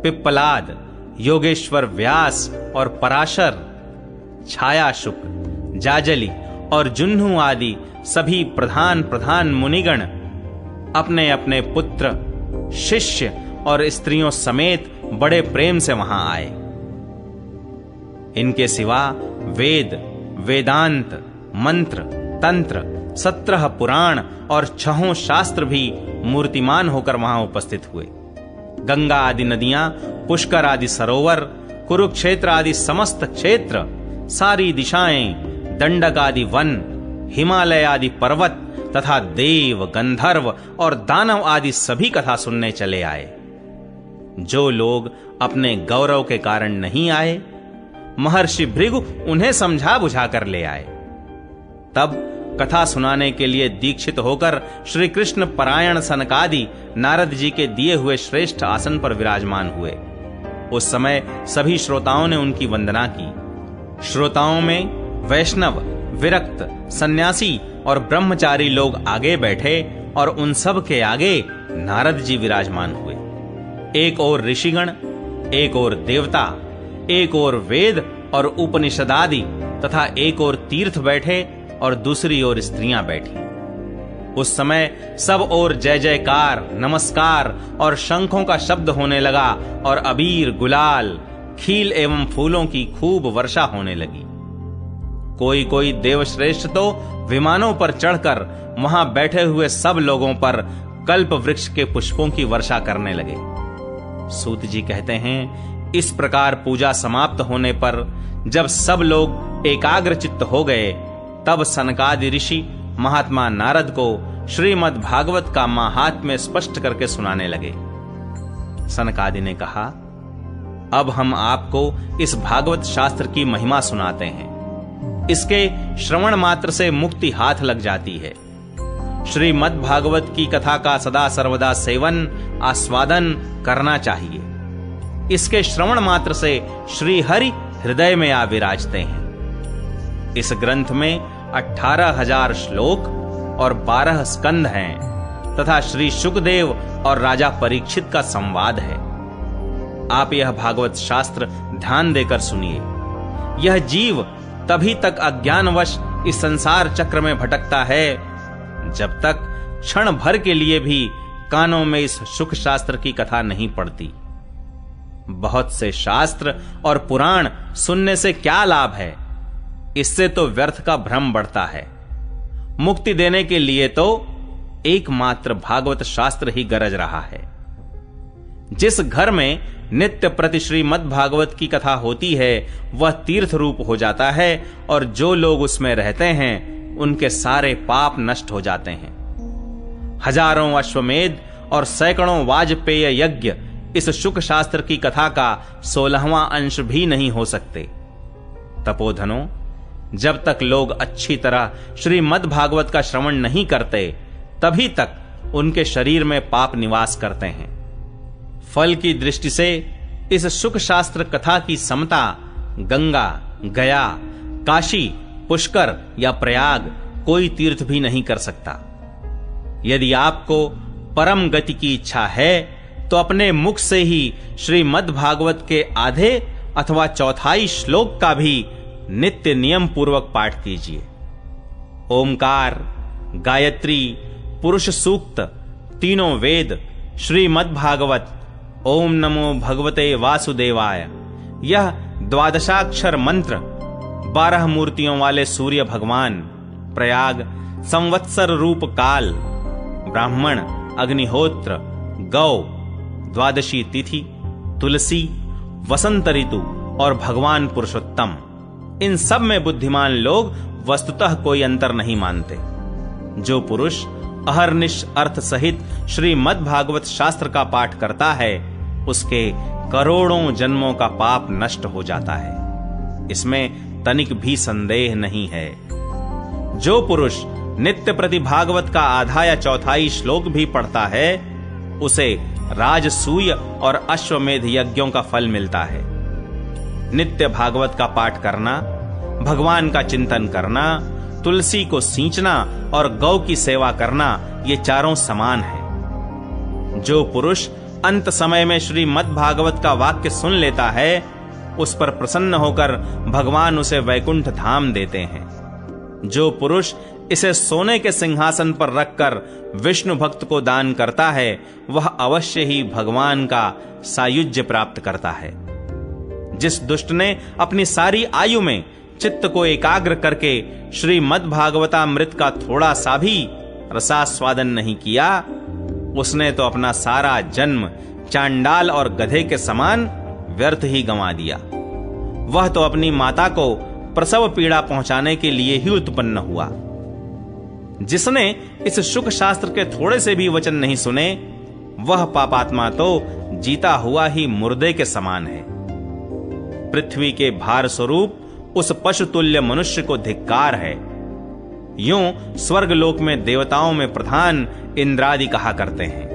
पिप्पलाद, योगेश्वर व्यास और पराशर, छायाशुक, जाजली और जुन्हु आदि सभी प्रधान प्रधान मुनिगण अपने अपने पुत्र, शिष्य और स्त्रियों समेत बड़े प्रेम से वहां आए। इनके सिवा वेद, वेदांत, मंत्र, तंत्र, 17 पुराण और 6 शास्त्र भी मूर्तिमान होकर वहां उपस्थित हुए। गंगा आदि नदियां, पुष्कर आदि सरोवर, कुरुक्षेत्र आदि समस्त क्षेत्र, सारी दिशाएं, दंडक आदि वन, हिमालय आदि पर्वत तथा देव, गंधर्व और दानव आदि सभी कथा सुनने चले आए। जो लोग अपने गौरव के कारण नहीं आए, महर्षि भृगु उन्हें समझा बुझा कर ले आए। तब कथा सुनाने के लिए दीक्षित होकर श्री कृष्ण परायण सनकादि नारद जी के दिए हुए श्रेष्ठ आसन पर विराजमान हुए। उस समय सभी श्रोताओं ने उनकी वंदना की। श्रोताओं में वैष्णव, विरक्त, सन्यासी और ब्रह्मचारी लोग आगे बैठे और उन सब के आगे नारद जी विराजमान हुए। एक ओर ऋषिगण, एक ओर देवता, एक ओर वेद और उपनिषद आदि तथा एक ओर तीर्थ बैठे और दूसरी ओर स्त्रियां बैठी। उस समय सब ओर जय जयकार, नमस्कार और शंखों का शब्द होने लगा और अबीर, गुलाल, खील एवं फूलों की खूब वर्षा होने लगी। कोई कोई देवश्रेष्ठ तो विमानों पर चढ़कर वहां बैठे हुए सब लोगों पर कल्प वृक्ष के पुष्पों की वर्षा करने लगे। सूत जी कहते हैं, इस प्रकार पूजा समाप्त होने पर जब सब लोग एकाग्र चित्त हो गए, तब सनकादि ऋषि महात्मा नारद को श्रीमद् भागवत का महात्म्य स्पष्ट करके सुनाने लगे। सनकादि ने कहा, अब हम आपको इस भागवत शास्त्र की महिमा सुनाते हैं। इसके श्रवण मात्र से मुक्ति हाथ लग जाती है। श्रीमद् भागवत की कथा का सदा सर्वदा सेवन, आस्वादन करना चाहिए। इसके श्रवण मात्र से श्री हरि हृदय में आ विराजते हैं। इस ग्रंथ में 18,000 श्लोक और 12 स्कंध हैं तथा श्री शुकदेव और राजा परीक्षित का संवाद है। आप यह भागवत शास्त्र ध्यान देकर सुनिए। यह जीव तभी तक अज्ञानवश इस संसार चक्र में भटकता है जब तक क्षण भर के लिए भी कानों में इस सुख शास्त्र की कथा नहीं पड़ती। बहुत से शास्त्र और पुराण सुनने से क्या लाभ है? इससे तो व्यर्थ का भ्रम बढ़ता है। मुक्ति देने के लिए तो एकमात्र भागवत शास्त्र ही गरज रहा है। जिस घर में नित्य प्रति श्रीमद् भागवत की कथा होती है वह तीर्थ रूप हो जाता है और जो लोग उसमें रहते हैं उनके सारे पाप नष्ट हो जाते हैं। हजारों अश्वमेध और सैकड़ों वाजपेय यज्ञ इस शुक शास्त्र की कथा का 16वां अंश भी नहीं हो सकते। तपोधनों, जब तक लोग अच्छी तरह श्रीमद् भागवत का श्रवण नहीं करते तभी तक उनके शरीर में पाप निवास करते हैं। फल की दृष्टि से इस शुक शास्त्र कथा की समता गंगा, गया, काशी, पुष्कर या प्रयाग कोई तीर्थ भी नहीं कर सकता। यदि आपको परम गति की इच्छा है तो अपने मुख से ही श्रीमद् भागवत के आधे अथवा चौथाई श्लोक का भी नित्य नियम पूर्वक पाठ कीजिए। ओमकार, गायत्री, पुरुष सूक्त, तीनों वेद, श्रीमद् भागवत, ओम नमो भगवते वासुदेवाय, यह द्वादशाक्षर मंत्र 12 मूर्तियों वाले सूर्य भगवान, प्रयाग, संवत्सर रूप काल, ब्राह्मण, अग्निहोत्र, गौ, द्वादशी तिथि, तुलसी, वसंत ऋतु और भगवान पुरुषोत्तम, इन सब में बुद्धिमान लोग वस्तुतः कोई अंतर नहीं मानते। जो पुरुष अहर्निश अर्थ सहित श्रीमद् भागवत शास्त्र का पाठ करता है उसके करोड़ों जन्मों का पाप नष्ट हो जाता है। इसमें तनिक भी संदेह नहीं है। जो पुरुष नित्य प्रति भागवत का आधा या चौथाई श्लोक भी पढ़ता है उसे राजसूय और अश्वमेध यज्ञों का फल मिलता है। नित्य भागवत का पाठ करना, भगवान का चिंतन करना, तुलसी को सींचना और गौ की सेवा करना, ये चारों समान है। जो पुरुष अंत समय में श्रीमद् भागवत का वाक्य सुन लेता है उस पर प्रसन्न होकर भगवान उसे वैकुंठ धाम देते हैं। जो पुरुष इसे सोने के सिंहासन पर रखकर विष्णु भक्त को दान करता है वह अवश्य ही भगवान का सायुज्य प्राप्त करता है। जिस दुष्ट ने अपनी सारी आयु में चित्त को एकाग्र करके श्रीमद् भागवतामृत का थोड़ा सा भी रसास्वादन नहीं किया उसने तो अपना सारा जन्म चांडाल और गधे के समान व्यर्थ ही गंवा दिया। वह तो अपनी माता को प्रसव पीड़ा पहुंचाने के लिए ही उत्पन्न हुआ। जिसने इस शुक शास्त्र के थोड़े से भी वचन नहीं सुने वह पापात्मा तो जीता हुआ ही मुर्दे के समान है। पृथ्वी के भार स्वरूप उस पशुतुल्य मनुष्य को धिक्कार है। यूं स्वर्गलोक में देवताओं में प्रधान इंद्रादि कहा करते हैं।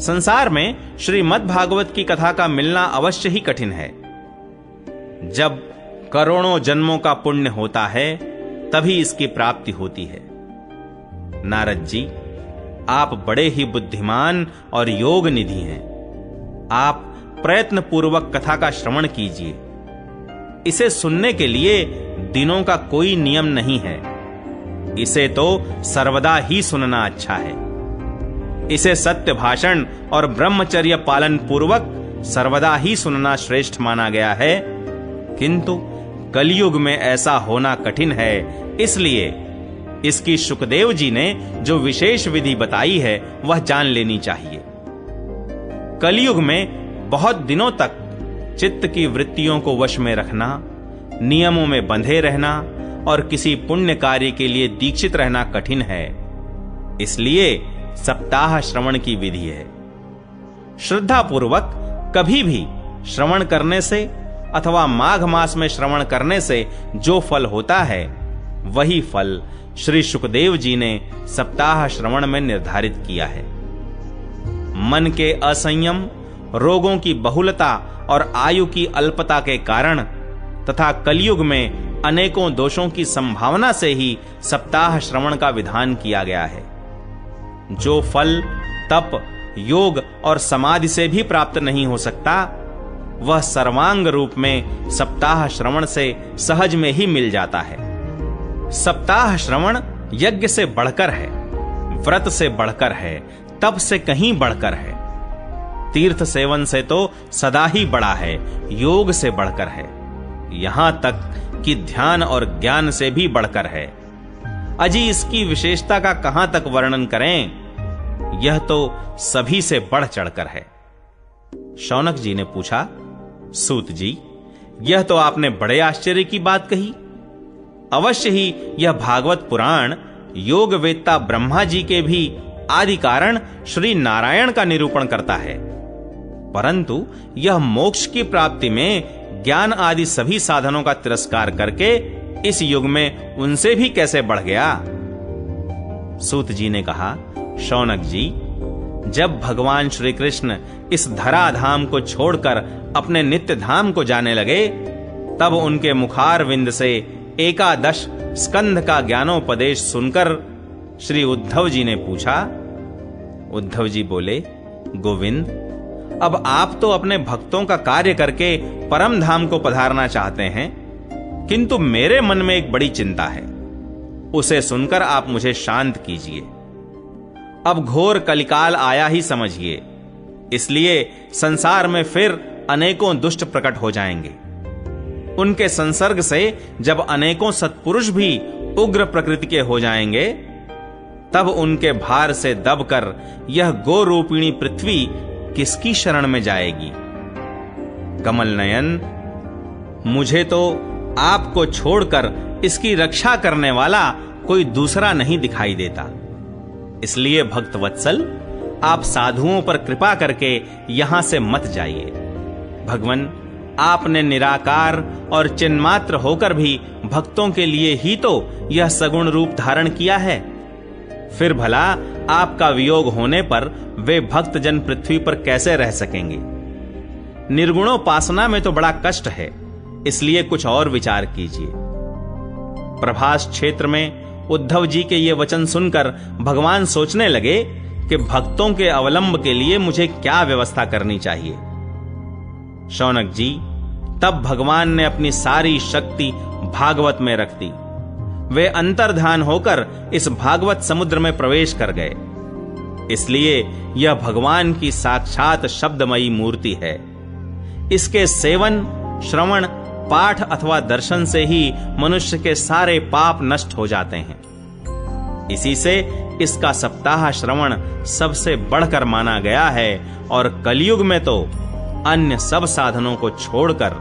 संसार में श्रीमद् भागवत की कथा का मिलना अवश्य ही कठिन है। जब करोड़ों जन्मों का पुण्य होता है तभी इसकी प्राप्ति होती है। नारद जी, आप बड़े ही बुद्धिमान और योग निधि हैं। आप प्रयत्न पूर्वक कथा का श्रवण कीजिए। इसे सुनने के लिए दिनों का कोई नियम नहीं है। इसे तो सर्वदा ही सुनना अच्छा है। इसे सत्य भाषण और ब्रह्मचर्य पालन पूर्वक सर्वदा ही सुनना श्रेष्ठ माना गया है। किंतु कलयुग में ऐसा होना कठिन है, इसलिए इसकी शुकदेव जी ने जो विशेष विधि बताई है वह जान लेनी चाहिए। कलयुग में बहुत दिनों तक चित्त की वृत्तियों को वश में रखना, नियमों में बंधे रहना और किसी पुण्य कार्य के लिए दीक्षित रहना कठिन है। इसलिए सप्ताह श्रवण की विधि है। श्रद्धा पूर्वक कभी भी श्रवण करने से अथवा माघ मास में श्रवण करने से जो फल होता है वही फल श्री शुकदेव जी ने सप्ताह श्रवण में निर्धारित किया है। मन के असंयम, रोगों की बहुलता और आयु की अल्पता के कारण तथा कलयुग में अनेकों दोषों की संभावना से ही सप्ताह श्रवण का विधान किया गया है। जो फल तप, योग और समाधि से भी प्राप्त नहीं हो सकता, वह सर्वांग रूप में सप्ताह श्रवण से सहज में ही मिल जाता है। सप्ताह श्रवण यज्ञ से बढ़कर है, व्रत से बढ़कर है, तप से कहीं बढ़कर है, तीर्थ सेवन से तो सदा ही बड़ा है, योग से बढ़कर है, यहां तक कि ध्यान और ज्ञान से भी बढ़कर है। अजी इसकी विशेषता का कहां तक वर्णन करें, यह तो सभी से बढ़ चढ़कर है। शौनक जी ने पूछा, सूत जी, यह तो आपने बड़े आश्चर्य की बात कही। अवश्य ही यह भागवत पुराण योग वेत्ता ब्रह्मा जी के भी आदि कारण श्री नारायण का निरूपण करता है, परंतु यह मोक्ष की प्राप्ति में ज्ञान आदि सभी साधनों का तिरस्कार करके इस युग में उनसे भी कैसे बढ़ गया। सूत जी ने कहा, शौनक जी, जब भगवान श्री कृष्ण इस धराधाम को छोड़कर अपने नित्य धाम को जाने लगे, तब उनके मुखारविंद से 11 स्कंध का ज्ञानोपदेश सुनकर श्री उद्धव जी ने पूछा। उद्धव जी बोले, गोविंद, अब आप तो अपने भक्तों का कार्य करके परम धाम को पधारना चाहते हैं, किंतु मेरे मन में एक बड़ी चिंता है, उसे सुनकर आप मुझे शांत कीजिए। अब घोर कलिकाल आया ही समझिए, इसलिए संसार में फिर अनेकों दुष्ट प्रकट हो जाएंगे। उनके संसर्ग से जब अनेकों सत्पुरुष भी उग्र प्रकृति के हो जाएंगे, तब उनके भार से दबकर यह गोरूपिणी पृथ्वी किसकी शरण में जाएगी। कमल नयन, मुझे तो आपको छोड़कर इसकी रक्षा करने वाला कोई दूसरा नहीं दिखाई देता, इसलिए भक्त वत्सल, आप साधुओं पर कृपा करके यहां से मत जाइए। भगवन, आपने निराकार और चिन्मात्र होकर भी भक्तों के लिए ही तो यह सगुण रूप धारण किया है, फिर भला आपका वियोग होने पर वे भक्तजन पृथ्वी पर कैसे रह सकेंगे। निर्गुणोपासना में तो बड़ा कष्ट है, इसलिए कुछ और विचार कीजिए। प्रभास क्षेत्र में उद्धव जी के ये वचन सुनकर भगवान सोचने लगे कि भक्तों के अवलंब के लिए मुझे क्या व्यवस्था करनी चाहिए। शौनक जी, तब भगवान ने अपनी सारी शक्ति भागवत में रख दी। वे अंतर्धान होकर इस भागवत समुद्र में प्रवेश कर गए, इसलिए यह भगवान की साक्षात शब्दमयी मूर्ति है। इसके सेवन, श्रवण, पाठ अथवा दर्शन से ही मनुष्य के सारे पाप नष्ट हो जाते हैं। इसी से इसका सप्ताह श्रवण सबसे बढ़कर माना गया है और कलयुग में तो अन्य सब साधनों को छोड़कर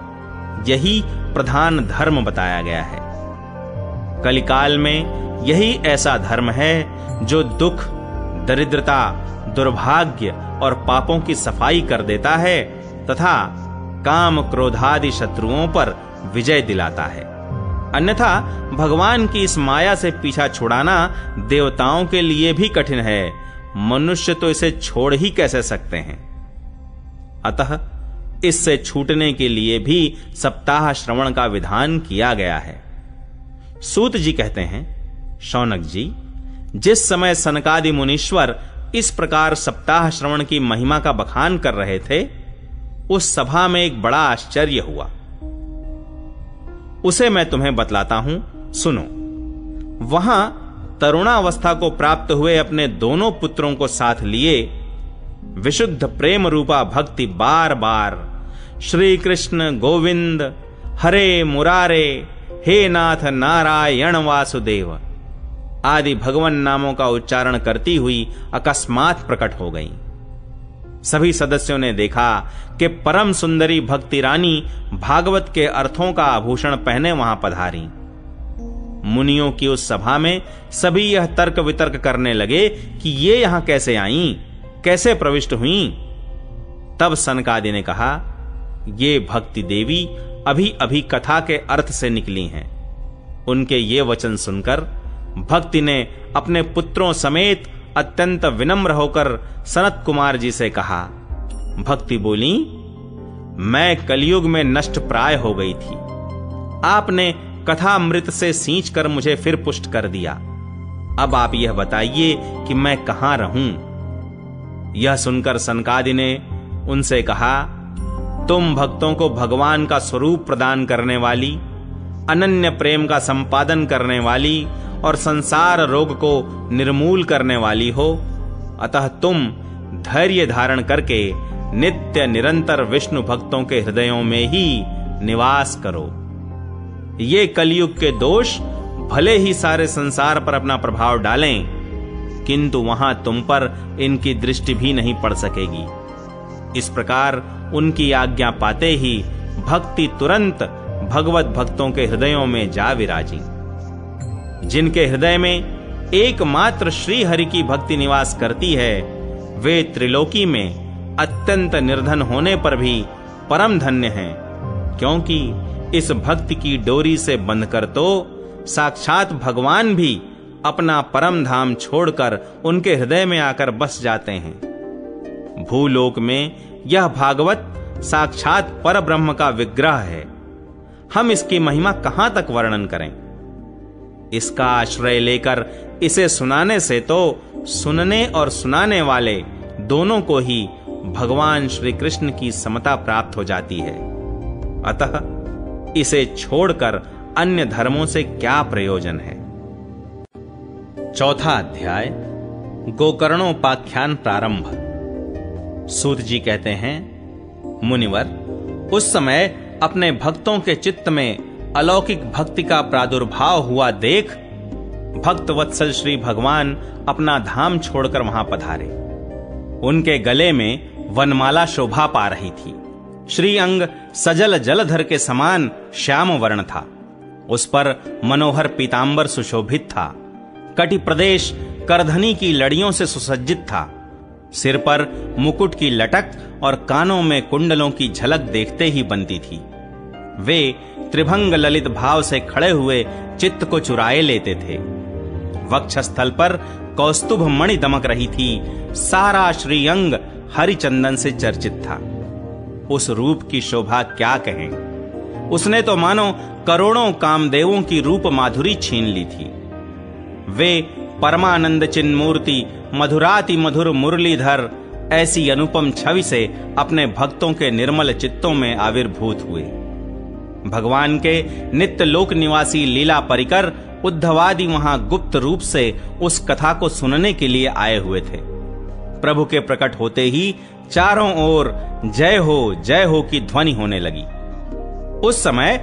यही प्रधान धर्म बताया गया है। कलिकाल में यही ऐसा धर्म है जो दुख, दरिद्रता, दुर्भाग्य और पापों की सफाई कर देता है तथा काम क्रोधादि शत्रुओं पर विजय दिलाता है। अन्यथा भगवान की इस माया से पीछा छुड़ाना देवताओं के लिए भी कठिन है, मनुष्य तो इसे छोड़ ही कैसे सकते हैं। अतः इससे छूटने के लिए भी सप्ताह श्रवण का विधान किया गया है। सूत जी कहते हैं, शौनक जी, जिस समय सनकादि मुनीश्वर इस प्रकार सप्ताह श्रवण की महिमा का बखान कर रहे थे, उस सभा में एक बड़ा आश्चर्य हुआ। उसे मैं तुम्हें बतलाता हूं, सुनो। वहां तरुणावस्था को प्राप्त हुए अपने दोनों पुत्रों को साथ लिए विशुद्ध प्रेम रूपा भक्ति बार बार श्री कृष्ण गोविंद हरे मुरारे हे नाथ नारायण वासुदेव आदि भगवान नामों का उच्चारण करती हुई अकस्मात प्रकट हो गई। सभी सदस्यों ने देखा कि परम सुंदरी भक्ति रानी भागवत के अर्थों का आभूषण पहने वहां पधारी। मुनियों की उस सभा में सभी यह तर्क वितर्क करने लगे कि ये यहां कैसे आईं, कैसे प्रविष्ट हुईं। तब सनकादि ने कहा, ये भक्ति देवी अभी अभी कथा के अर्थ से निकली हैं। उनके ये वचन सुनकर भक्ति ने अपने पुत्रों समेत अत्यंत विनम्र होकर सनत कुमार जी से कहा। भक्ति बोली, मैं कलयुग में नष्ट प्राय हो गई थी, आपने कथामृत से सींच कर मुझे फिर पुष्ट कर दिया। अब आप यह बताइए कि मैं कहां रहूं। यह सुनकर सनकादि ने उनसे कहा, तुम भक्तों को भगवान का स्वरूप प्रदान करने वाली, अनन्य प्रेम का संपादन करने वाली और संसार रोग को निर्मूल करने वाली हो, अतः तुम धैर्य धारण करके नित्य निरंतर विष्णु भक्तों के हृदयों में ही निवास करो। ये कलयुग के दोष भले ही सारे संसार पर अपना प्रभाव डालें, किंतु वहां तुम पर इनकी दृष्टि भी नहीं पड़ सकेगी। इस प्रकार उनकी आज्ञा पाते ही भक्ति तुरंत भगवत भक्तों के हृदयों में जा विराजी। जिनके हृदय में एकमात्र श्री हरि की भक्ति निवास करती है, वे त्रिलोकी में अत्यंत निर्धन होने पर भी परम धन्य हैं, क्योंकि इस भक्ति की डोरी से बंधकर तो साक्षात भगवान भी अपना परम धाम छोड़कर उनके हृदय में आकर बस जाते हैं। भूलोक में यह भागवत साक्षात पर ब्रह्म का विग्रह है। हम इसकी महिमा कहां तक वर्णन करें। इसका आश्रय लेकर इसे सुनाने से तो सुनने और सुनाने वाले दोनों को ही भगवान श्री कृष्ण की समता प्राप्त हो जाती है। अतः इसे छोड़कर अन्य धर्मों से क्या प्रयोजन है। चौथा अध्याय, गोकर्णोपाख्यान प्रारंभ। सूत जी कहते हैं, मुनिवर, उस समय अपने भक्तों के चित्त में अलौकिक भक्ति का प्रादुर्भाव हुआ देख भक्त वत्सल श्री भगवान अपना धाम छोड़कर वहां पधारे। उनके गले में वनमाला शोभा पा रही थी। श्री अंग सजल जलधर के समान श्याम वर्ण था। उस पर मनोहर पीतांबर सुशोभित था। कटि प्रदेश करधनी की लड़ियों से सुसज्जित था। सिर पर मुकुट की लटक और कानों में कुंडलों की झलक देखते ही बनती थी। वे त्रिभंग ललित भाव से खड़े हुए चित्त को चुराए लेते थे। वक्षस्थल पर कौस्तुभ मणि दमक रही थी। सारा श्रीअंग हरिचंदन से चर्चित था। उस रूप की शोभा क्या कहें। उसने तो मानो करोड़ों कामदेवों की रूप माधुरी छीन ली थी। वे परमानंद चिन्मूर्ति मधुराति मधुर मुरलीधर ऐसी अनुपम छवि से अपने भक्तों के निर्मल चित्तों में आविर्भूत हुए। भगवान के नित्य लोक निवासी लीला परिकर उद्धवादि वहां गुप्त रूप से उस कथा को सुनने के लिए आए हुए थे। प्रभु के प्रकट होते ही चारों ओर जय हो की ध्वनि होने लगी। उस समय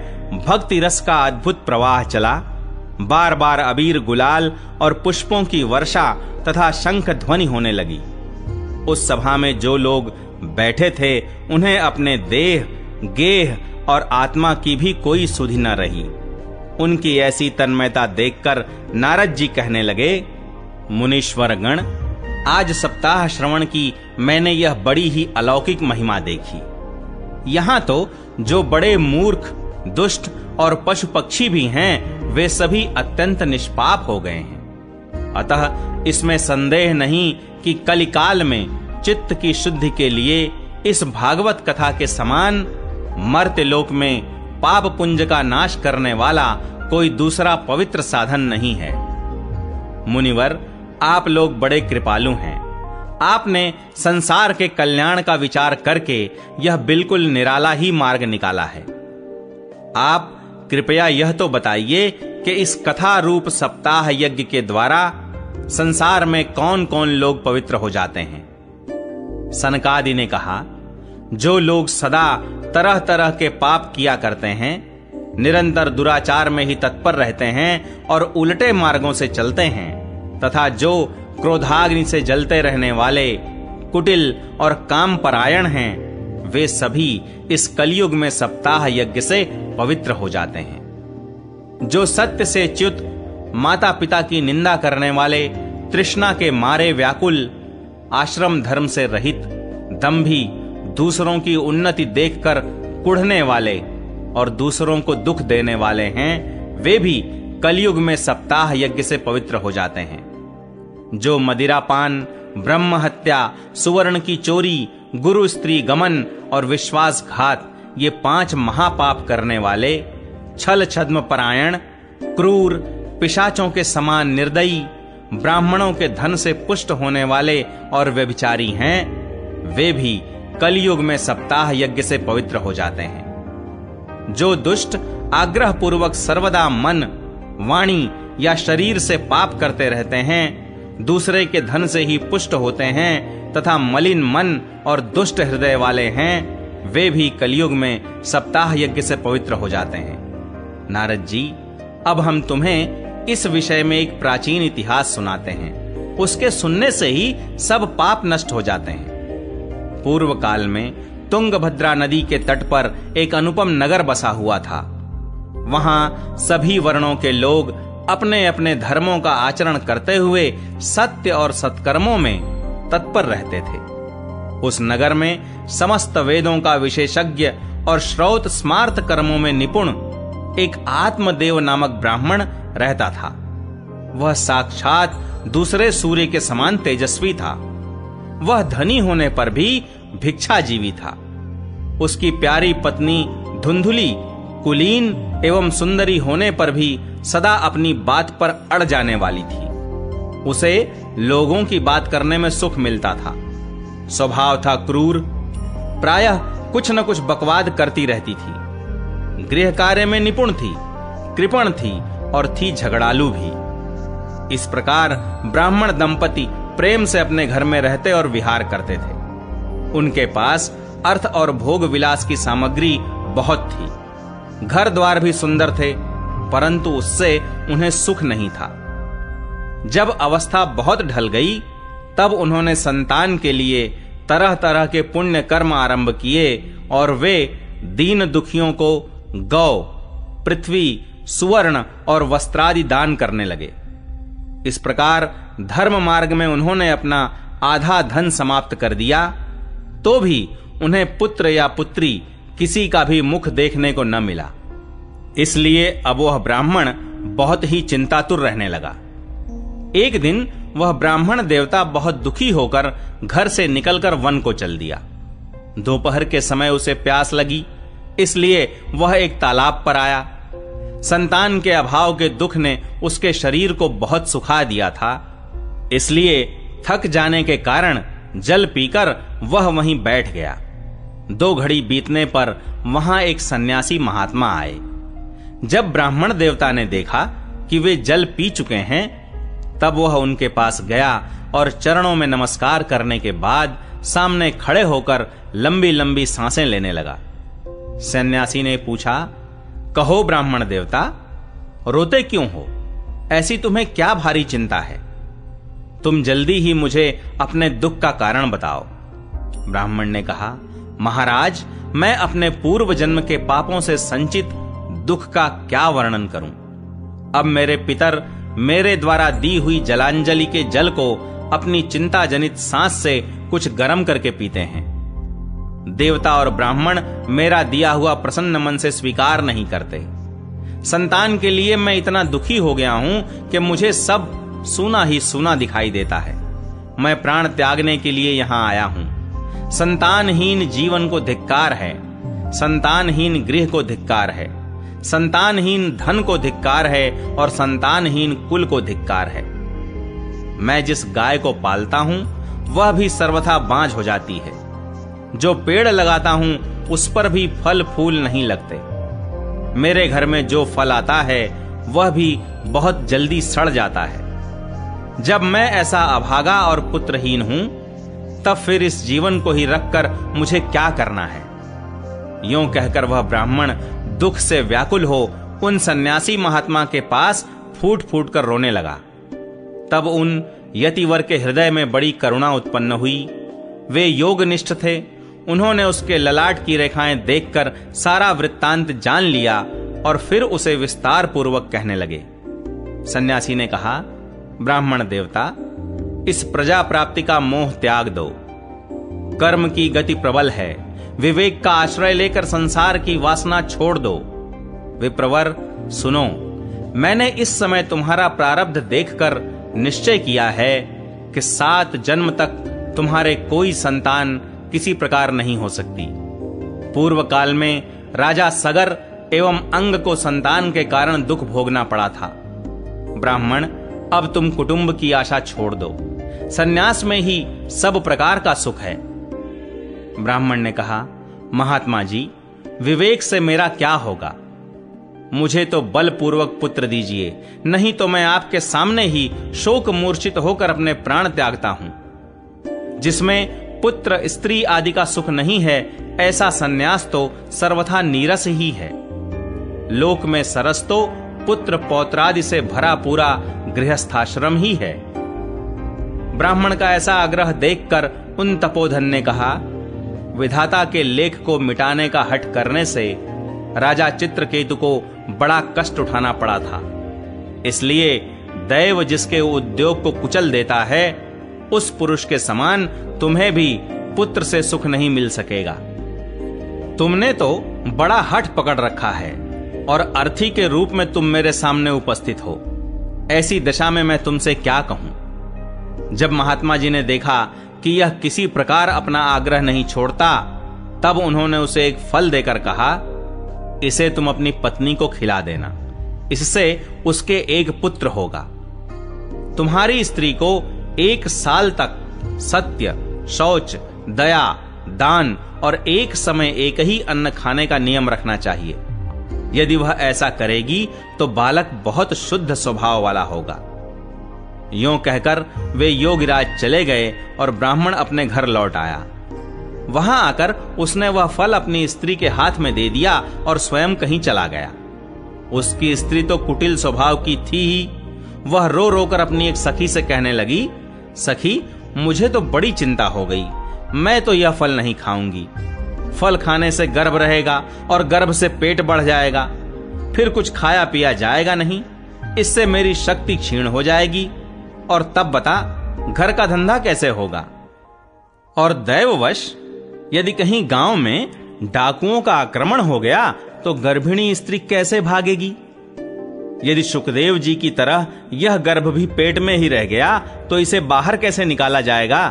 भक्ति रस का अद्भुत प्रवाह चला। बार बार अबीर गुलाल और पुष्पों की वर्षा तथा शंख ध्वनि होने लगी। उस सभा में जो लोग बैठे थे, उन्हें अपने देह, गेह और आत्मा की भी कोई सुधि न रही। उनकी ऐसी तन्मयता देखकर नारद जी कहने लगे, मुनीश्वर गण, आज सप्ताह श्रवण की मैंने यह बड़ी ही अलौकिक महिमा देखी। यहां तो जो बड़े मूर्ख, दुष्ट और पशु पक्षी भी हैं, वे सभी अत्यंत निष्पाप हो गए हैं। अतः इसमें संदेह नहीं कि कलिकाल में चित्त की शुद्धि के लिए इस भागवत कथा के समान मर्त्य लोक में पाप पुंज का नाश करने वाला कोई दूसरा पवित्र साधन नहीं है। मुनिवर, आप लोग बड़े कृपालु हैं। आपने संसार के कल्याण का विचार करके यह बिल्कुल निराला ही मार्ग निकाला है। आप कृपया यह तो बताइए कि इस कथा रूप सप्ताह यज्ञ के द्वारा संसार में कौन कौन लोग पवित्र हो जाते हैं। सनकादि ने कहा, जो लोग सदा तरह तरह के पाप किया करते हैं, निरंतर दुराचार में ही तत्पर रहते हैं और उल्टे मार्गों से चलते हैं, तथा जो क्रोधाग्नि से जलते रहने वाले कुटिल और काम परायण हैं, वे सभी इस कलयुग में सप्ताह यज्ञ से पवित्र हो जाते हैं। जो सत्य से च्युत, माता पिता की निंदा करने वाले, तृष्णा के मारे व्याकुल, आश्रम धर्म से रहित, दंभी, दूसरों की उन्नति देखकर कुढ़ने वाले और दूसरों को दुख देने वाले हैं, वे भी कलयुग में सप्ताह यज्ञ से पवित्र हो जाते हैं। जो मदिरापान, ब्रह्म हत्या, सुवर्ण की चोरी, गुरु स्त्री गमन और विश्वासघात, ये 5 महापाप करने वाले, छल छद्म परायण, क्रूर, पिशाचों के समान निर्दयी, ब्राह्मणों के धन से पुष्ट होने वाले और व्यभिचारी हैं, वे भी कलयुग में सप्ताह यज्ञ से पवित्र हो जाते हैं। जो दुष्ट आग्रह पूर्वक सर्वदा मन, वाणी या शरीर से पाप करते रहते हैं, दूसरे के धन से ही पुष्ट होते हैं तथा मलिन मन और दुष्ट हृदय वाले हैं, वे भी कलयुग में सप्ताह यज्ञ से पवित्र हो जाते हैं। नारद जी, अब हम तुम्हें इस विषय में एक प्राचीन इतिहास सुनाते हैं। उसके सुनने से ही सब पाप नष्ट हो जाते हैं। पूर्व काल में तुंगभद्रा नदी के तट पर एक अनुपम नगर बसा हुआ था। वहां सभी वर्णों के लोग अपने अपने धर्मों का आचरण करते हुए सत्य और सत्कर्मों में तत्पर रहते थे। उस नगर में समस्त वेदों का विशेषज्ञ और श्रौत स्मार्त कर्मों में निपुण एक आत्मदेव नामक ब्राह्मण रहता था। वह साक्षात दूसरे सूर्य के समान तेजस्वी था। वह धनी होने पर भी भिक्षाजीवी था। उसकी प्यारी पत्नी धुंधुली कुलीन एवं सुंदरी होने पर भी सदा अपनी बात पर अड़ जाने वाली थी। उसे लोगों की बात करने में सुख मिलता था। स्वभाव था क्रूर, प्रायः कुछ न कुछ बकवाद करती रहती थी। गृह कार्य में निपुण थी, कृपण थी और थी झगड़ालू भी। इस प्रकार ब्राह्मण दंपति प्रेम से अपने घर में रहते और विहार करते थे। उनके पास अर्थ और भोग विलास की सामग्री बहुत थी। घर द्वार भी सुंदर थे, परंतु उससे उन्हें सुख नहीं था। जब अवस्था बहुत ढल गई, तब उन्होंने संतान के लिए तरह तरह के पुण्य कर्म आरंभ किए और वे दीन दुखियों को गौ, पृथ्वी, सुवर्ण और वस्त्रादि दान करने लगे। इस प्रकार धर्म मार्ग में उन्होंने अपना आधा धन समाप्त कर दिया, तो भी उन्हें पुत्र या पुत्री किसी का भी मुख देखने को न मिला। इसलिए अब वह ब्राह्मण बहुत ही चिंतातुर रहने लगा। एक दिन वह ब्राह्मण देवता बहुत दुखी होकर घर से निकलकर वन को चल दिया। दोपहर के समय उसे प्यास लगी, इसलिए वह एक तालाब पर आया। संतान के अभाव के दुख ने उसके शरीर को बहुत सुखा दिया था, इसलिए थक जाने के कारण जल पीकर वह वहीं बैठ गया। 2 घड़ी बीतने पर वहां एक सन्यासी महात्मा आए। जब ब्राह्मण देवता ने देखा कि वे जल पी चुके हैं, तब वह उनके पास गया और चरणों में नमस्कार करने के बाद सामने खड़े होकर लंबी लंबी सांसें लेने लगा। सन्यासी ने पूछा, कहो ब्राह्मण देवता, रोते क्यों हो? ऐसी तुम्हें क्या भारी चिंता है? तुम जल्दी ही मुझे अपने दुख का कारण बताओ। ब्राह्मण ने कहा, महाराज, मैं अपने पूर्व जन्म के पापों से संचित दुख का क्या वर्णन करूं? अब मेरे पितर मेरे द्वारा दी हुई जलांजलि के जल को अपनी चिंता जनित सांस से कुछ गर्म करके पीते हैं। देवता और ब्राह्मण मेरा दिया हुआ प्रसन्न मन से स्वीकार नहीं करते। संतान के लिए मैं इतना दुखी हो गया हूं कि मुझे सब सूना ही सूना दिखाई देता है। मैं प्राण त्यागने के लिए यहां आया हूं। संतानहीन जीवन को धिक्कार है, संतानहीन गृह को धिक्कार है, संतानहीन धन को धिक्कार है और संतानहीन कुल को धिक्कार है। मैं जिस गाय को पालता हूं वह भी सर्वथा बांझ हो जाती है। जो पेड़ लगाता हूं उस पर भी फल फूल नहीं लगते। मेरे घर में जो फल आता है वह भी बहुत जल्दी सड़ जाता है। जब मैं ऐसा अभागा और पुत्रहीन हूं, तब फिर इस जीवन को ही रखकर मुझे क्या करना है? यूं कहकर वह ब्राह्मण दुख से व्याकुल हो उन सन्यासी महात्मा के पास फूट फूट कर रोने लगा। तब उन यतिवर के हृदय में बड़ी करुणा उत्पन्न हुई। वे योगनिष्ठ थे। उन्होंने उसके ललाट की रेखाएं देखकर सारा वृत्तांत जान लिया और फिर उसे विस्तार पूर्वक कहने लगे। सन्यासी ने कहा, ब्राह्मण देवता, इस प्रजा प्राप्ति का मोह त्याग दो। कर्म की गति प्रबल है। विवेक का आश्रय लेकर संसार की वासना छोड़ दो। विप्रवर, सुनो, मैंने इस समय तुम्हारा प्रारब्ध देखकर निश्चय किया है कि 7 जन्म तक तुम्हारे कोई संतान किसी प्रकार नहीं हो सकती। पूर्व काल में राजा सगर एवं अंग को संतान के कारण दुख भोगना पड़ा था। ब्राह्मण, अब तुम कुटुंब की आशा छोड़ दो, सन्यास में ही सब प्रकार का सुख है। ब्राह्मण ने कहा, महात्मा जी, विवेक से मेरा क्या होगा? मुझे तो बलपूर्वक पुत्र दीजिए, नहीं तो मैं आपके सामने ही शोक मूर्छित होकर अपने प्राण त्यागता हूं। जिसमें पुत्र स्त्री आदि का सुख नहीं है, ऐसा सन्यास तो सर्वथा नीरस ही है। लोक में सरस तो पुत्र पौत्रादि से भरा पूरा गृहस्थाश्रम ही है। ब्राह्मण का ऐसा आग्रह देखकर उन तपोधन ने कहा, विधाता के लेख को मिटाने का हठ करने से राजा चित्रकेतु को बड़ा कष्ट उठाना पड़ा था। इसलिए दैव जिसके उद्योग को कुचल देता है, उस पुरुष के समान तुम्हें भी पुत्र से सुख नहीं मिल सकेगा। तुमने तो बड़ा हठ पकड़ रखा है और अर्थी के रूप में तुम मेरे सामने उपस्थित हो। ऐसी दशा में मैं तुमसे क्या कहूं? जब महात्मा जी ने देखा कि यह किसी प्रकार अपना आग्रह नहीं छोड़ता, तब उन्होंने उसे एक फल देकर कहा, इसे तुम अपनी पत्नी को खिला देना, इससे उसके एक पुत्र होगा। तुम्हारी स्त्री को 1 साल तक सत्य, शौच, दया, दान और एक समय एक ही अन्न खाने का नियम रखना चाहिए। यदि वह ऐसा करेगी तो बालक बहुत शुद्ध स्वभाव वाला होगा। यों कहकर वे योगिराज चले गए और ब्राह्मण अपने घर लौट आया। वहां आकर उसने वह फल अपनी स्त्री के हाथ में दे दिया और स्वयं कहीं चला गया। उसकी स्त्री तो कुटिल स्वभाव की थी ही। वह रो रोकर अपनी एक सखी से कहने लगी, सखी, मुझे तो बड़ी चिंता हो गई, मैं तो यह फल नहीं खाऊंगी। फल खाने से गर्भ रहेगा और गर्भ से पेट बढ़ जाएगा, फिर कुछ खाया पिया जाएगा नहीं, इससे मेरी शक्ति क्षीण हो जाएगी, और तब बता घर का धंधा कैसे होगा? और दैववश यदि कहीं गांव में डाकुओं का आक्रमण हो गया तो गर्भिणी स्त्री कैसे भागेगी? यदि सुखदेव जी की तरह यह गर्भ भी पेट में ही रह गया तो इसे बाहर कैसे निकाला जाएगा?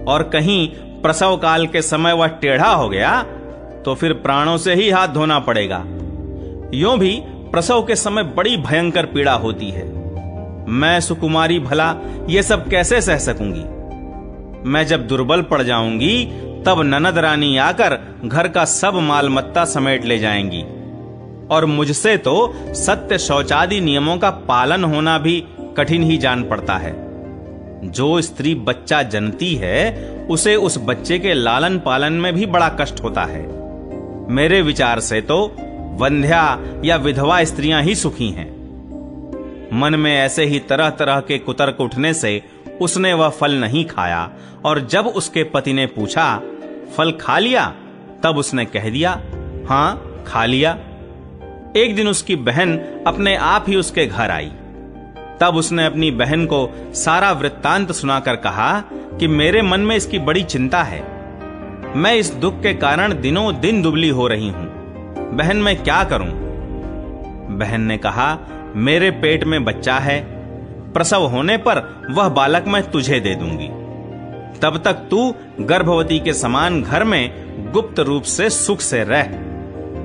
और कहीं प्रसव काल के समय वह टेढ़ा हो गया तो फिर प्राणों से ही हाथ धोना पड़ेगा। यों भी प्रसव के समय बड़ी भयंकर पीड़ा होती है। मैं सुकुमारी भला ये सब कैसे सह सकूंगी? मैं जब दुर्बल पड़ जाऊंगी तब ननद रानी आकर घर का सब माल मत्ता समेट ले जाएंगी, और मुझसे तो सत्य शौचादि नियमों का पालन होना भी कठिन ही जान पड़ता है। जो स्त्री बच्चा जनती है उसे उस बच्चे के लालन पालन में भी बड़ा कष्ट होता है। मेरे विचार से तो वंध्या या विधवा स्त्रियां ही सुखी हैं। मन में ऐसे ही तरह तरह के कुतर्क उठने से उसने वह फल नहीं खाया, और जब उसके पति ने पूछा, फल खा लिया? तब उसने कह दिया, हां, खा लिया। एक दिन उसकी बहन अपने आप ही उसके घर आई। तब उसने अपनी बहन को सारा वृत्तांत सुनाकर कहा कि मेरे मन में इसकी बड़ी चिंता है। मैं इस दुख के कारण दिनों दिन दुबली हो रही हूं। बहन, मैं क्या करूं? बहन ने कहा, मेरे पेट में बच्चा है, प्रसव होने पर वह बालक मैं तुझे दे दूंगी। तब तक तू गर्भवती के समान घर में गुप्त रूप से सुख से रह।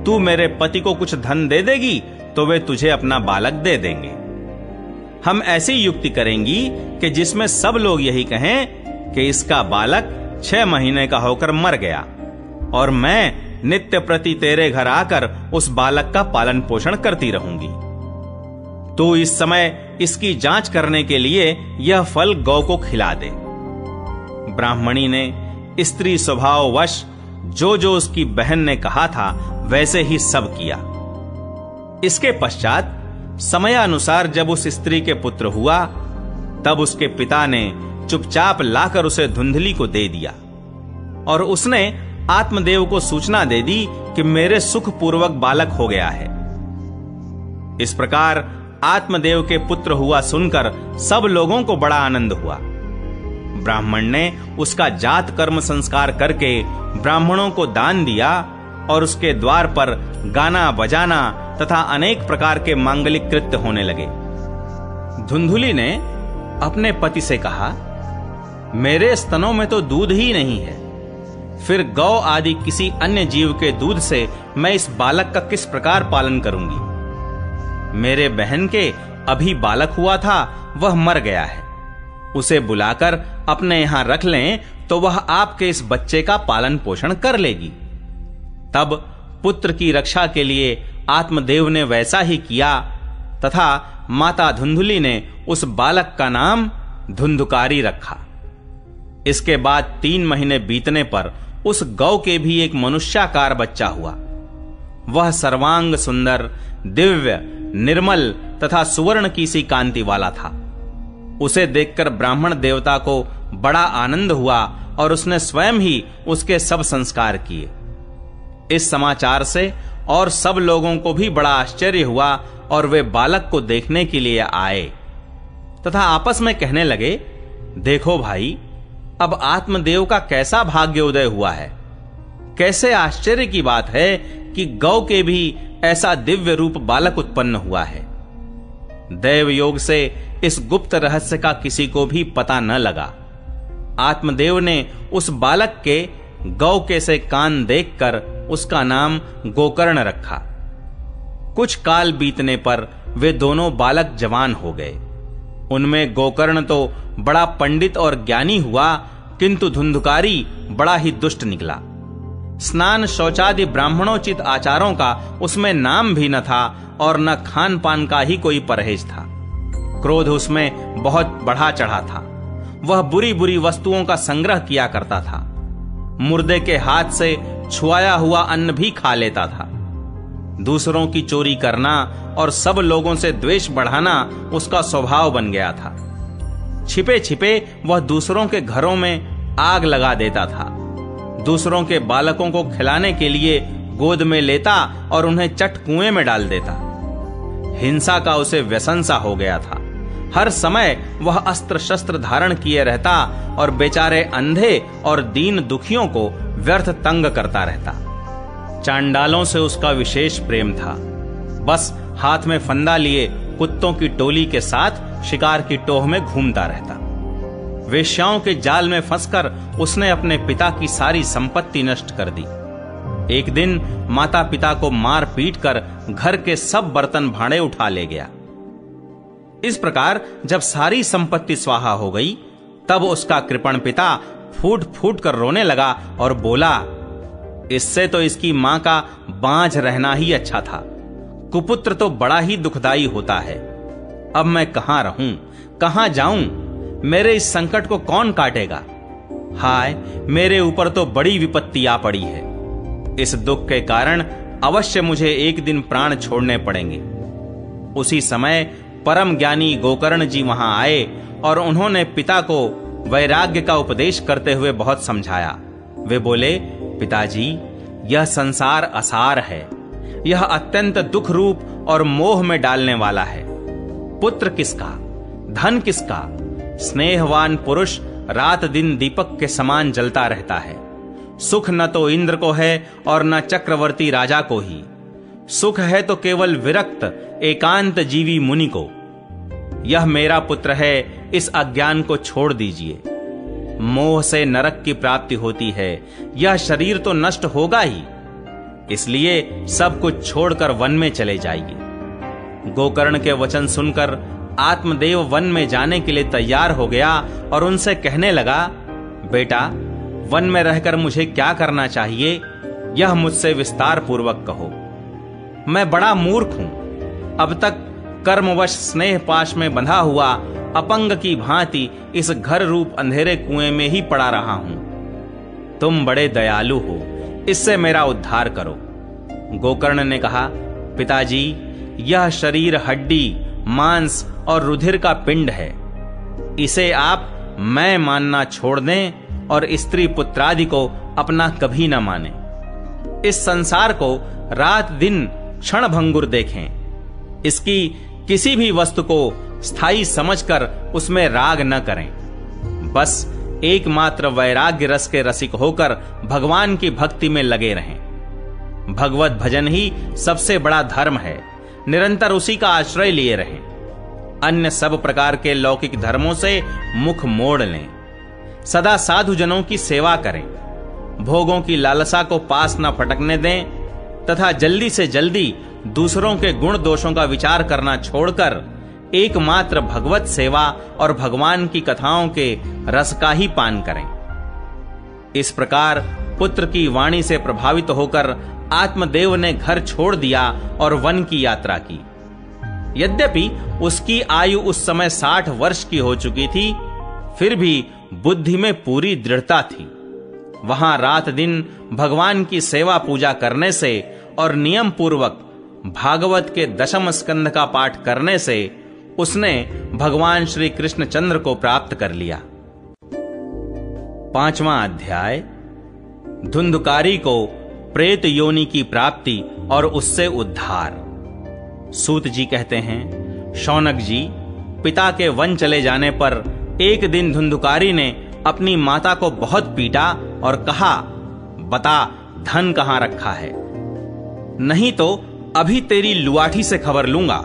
तू मेरे पति को कुछ धन दे देगी तो वे तुझे अपना बालक दे देंगे। हम ऐसी युक्ति करेंगी कि जिसमें सब लोग यही कहें कि इसका बालक 6 महीने का होकर मर गया, और मैं नित्य प्रति तेरे घर आकर उस बालक का पालन पोषण करती रहूंगी। तू इस समय इसकी जांच करने के लिए यह फल गौ को खिला दे। ब्राह्मणी ने स्त्री स्वभाववश जो जो उसकी बहन ने कहा था वैसे ही सब किया। इसके पश्चात समयानुसार जब उस स्त्री के पुत्र हुआ, तब उसके पिता ने चुपचाप लाकर उसे धुंधली को दे दिया, और उसने आत्मदेव को सूचना दे दी कि मेरे सुखपूर्वक बालक हो गया है। इस प्रकार आत्मदेव के पुत्र हुआ सुनकर सब लोगों को बड़ा आनंद हुआ। ब्राह्मण ने उसका जात कर्म संस्कार करके ब्राह्मणों को दान दिया, और उसके द्वार पर गाना बजाना तथा अनेक प्रकार के मांगलिक कृत्य होने लगे। धुंधुली ने अपने पति से कहा, मेरे स्तनों में तो दूध ही नहीं है, फिर गौ आदि किसी अन्य जीव के दूध से मैं इस बालक का किस प्रकार पालन करूंगी? मेरे बहन के अभी बालक हुआ था वह मर गया है। उसे बुलाकर अपने यहां रख लें तो वह आपके इस बच्चे का पालन पोषण कर लेगी। तब पुत्र की रक्षा के लिए आत्मदेव ने वैसा ही किया तथा माता धुंधुली ने उस बालक का नाम धुंधुकारी रखा। इसके बाद 3 महीने बीतने पर उस गौ के भी एक मनुष्याकार बच्चा हुआ। वह सर्वांग सुंदर, दिव्य, निर्मल तथा सुवर्ण की सी कांति वाला था। उसे देखकर ब्राह्मण देवता को बड़ा आनंद हुआ और उसने स्वयं ही उसके सब संस्कार किए। इस समाचार से और सब लोगों को भी बड़ा आश्चर्य हुआ और वे बालक को देखने के लिए आए तथा आपस में कहने लगे, देखो भाई, अब आत्मदेव का कैसा भाग्योदय हुआ है। कैसे आश्चर्य की बात है कि गौ के भी ऐसा दिव्य रूप बालक उत्पन्न हुआ है। दैव योग से इस गुप्त रहस्य का किसी को भी पता न लगा। आत्मदेव ने उस बालक के गौ के से कान देखकर उसका नाम गोकर्ण रखा। कुछ काल बीतने पर वे दोनों बालक जवान हो गए। उनमें गोकर्ण तो बड़ा पंडित और ज्ञानी हुआ, किंतु धुंधुकारी बड़ा ही दुष्ट निकला। स्नान शौचादि ब्राह्मणोचित आचारों का उसमें नाम भी न था और न खान पान का ही कोई परहेज था। क्रोध उसमें बहुत बढ़ा चढ़ा था। वह बुरी बुरी वस्तुओं का संग्रह किया करता था। मुर्दे के हाथ से छुआया हुआ अन्न भी खा लेता था। दूसरों की चोरी करना और सब लोगों से द्वेष बढ़ाना उसका स्वभाव बन गया था। छिपे छिपे वह दूसरों के घरों में आग लगा देता था। दूसरों के बालकों को खिलाने के लिए गोद में लेता और उन्हें चट कुएं में डाल देता। हिंसा का उसे व्यसन सा हो गया था। हर समय वह अस्त्र शस्त्र धारण किए रहता और बेचारे अंधे और दीन दुखियों को व्यर्थ तंग करता रहता। चांडालों से उसका विशेष प्रेम था। बस हाथ में फंदा लिए कुत्तों की टोली के साथ शिकार की टोह में घूमता रहता। वेश्याओं के जाल में फंसकर उसने अपने पिता की सारी संपत्ति नष्ट कर दी। एक दिन माता पिता को मार पीट कर घर के सब बर्तन भांडे उठा ले गया। इस प्रकार जब सारी संपत्ति स्वाहा हो गई, तब उसका कृपण पिता फूट फूट कर रोने लगा और बोला, इससे तो इसकी मां का बांझ रहना ही अच्छा था। कुपुत्र तो बड़ा ही दुखदाई होता है। अब मैं कहां रहूं, कहां जाऊं? मेरे इस संकट को कौन काटेगा? हाय, मेरे ऊपर तो बड़ी विपत्ति आ पड़ी है। इस दुख के कारण अवश्य मुझे एक दिन प्राण छोड़ने पड़ेंगे। उसी समय परम ज्ञानी गोकर्ण जी वहां आए और उन्होंने पिता को वैराग्य का उपदेश करते हुए बहुत समझाया। वे बोले, पिताजी, यह संसार असार है। यह अत्यंत दुख रूप और मोह में डालने वाला है। पुत्र किसका, धन किसका? स्नेहवान पुरुष रात दिन दीपक के समान जलता रहता है। सुख न तो इंद्र को है और न चक्रवर्ती राजा को ही। सुख है तो केवल विरक्त एकांत जीवी मुनि को। यह मेरा पुत्र है, इस अज्ञान को छोड़ दीजिए। मोह से नरक की प्राप्ति होती है। यह शरीर तो नष्ट होगा ही, इसलिए सब कुछ छोड़कर वन में चले जाइए। गोकर्ण के वचन सुनकर आत्मदेव वन में जाने के लिए तैयार हो गया और उनसे कहने लगा, बेटा, वन में रहकर मुझे क्या करना चाहिए, यह मुझसे विस्तार पूर्वक कहो। मैं बड़ा मूर्ख हूं। अब तक कर्मवश स्नेह पाश में बंधा हुआ अपंग की भांति इस घर रूप अंधेरे कुएं में ही पड़ा रहा हूं। तुम बड़े दयालु हो, इससे मेरा उद्धार करो। गोकर्ण ने कहा, पिताजी, यह शरीर हड्डी, मांस और रुधिर का पिंड है। इसे आप मैं मानना छोड़ दें और स्त्री पुत्रादि को अपना कभी न माने। इस संसार को रात दिन क्षण भंगुर देखें। इसकी किसी भी वस्तु को स्थायी समझकर उसमें राग न करें। बस एकमात्र वैराग्य रस के रसिक होकर भगवान की भक्ति में लगे रहें। भगवत भजन ही सबसे बड़ा धर्म है। निरंतर उसी का आश्रय लिए रहें। अन्य सब प्रकार के लौकिक धर्मों से मुख मोड़ लें। सदा साधु जनों की सेवा करें। भोगों की लालसा को पास न फटकने दें तथा जल्दी से जल्दी दूसरों के गुण दोषों का विचार करना छोड़कर एकमात्र भगवत सेवा और भगवान की कथाओं के रस का ही पान करें। इस प्रकार पुत्र की वाणी से प्रभावित होकर आत्मदेव ने घर छोड़ दिया और वन की यात्रा की। यद्यपि उसकी आयु उस समय 60 वर्ष की हो चुकी थी, फिर भी बुद्धि में पूरी दृढ़ता थी। वहां रात दिन भगवान की सेवा पूजा करने से और नियम पूर्वक भागवत के 10वें स्कंध का पाठ करने से उसने भगवान श्री कृष्णचंद्र को प्राप्त कर लिया। 5वां अध्याय, धुंधुकारी को प्रेत योनि की प्राप्ति और उससे उद्धार। सूत जी कहते हैं, शौनक जी, पिता के वन चले जाने पर एक दिन धुंधुकारी ने अपनी माता को बहुत पीटा और कहा, बता धन कहां रखा है, नहीं तो अभी तेरी लुआठी से खबर लूंगा।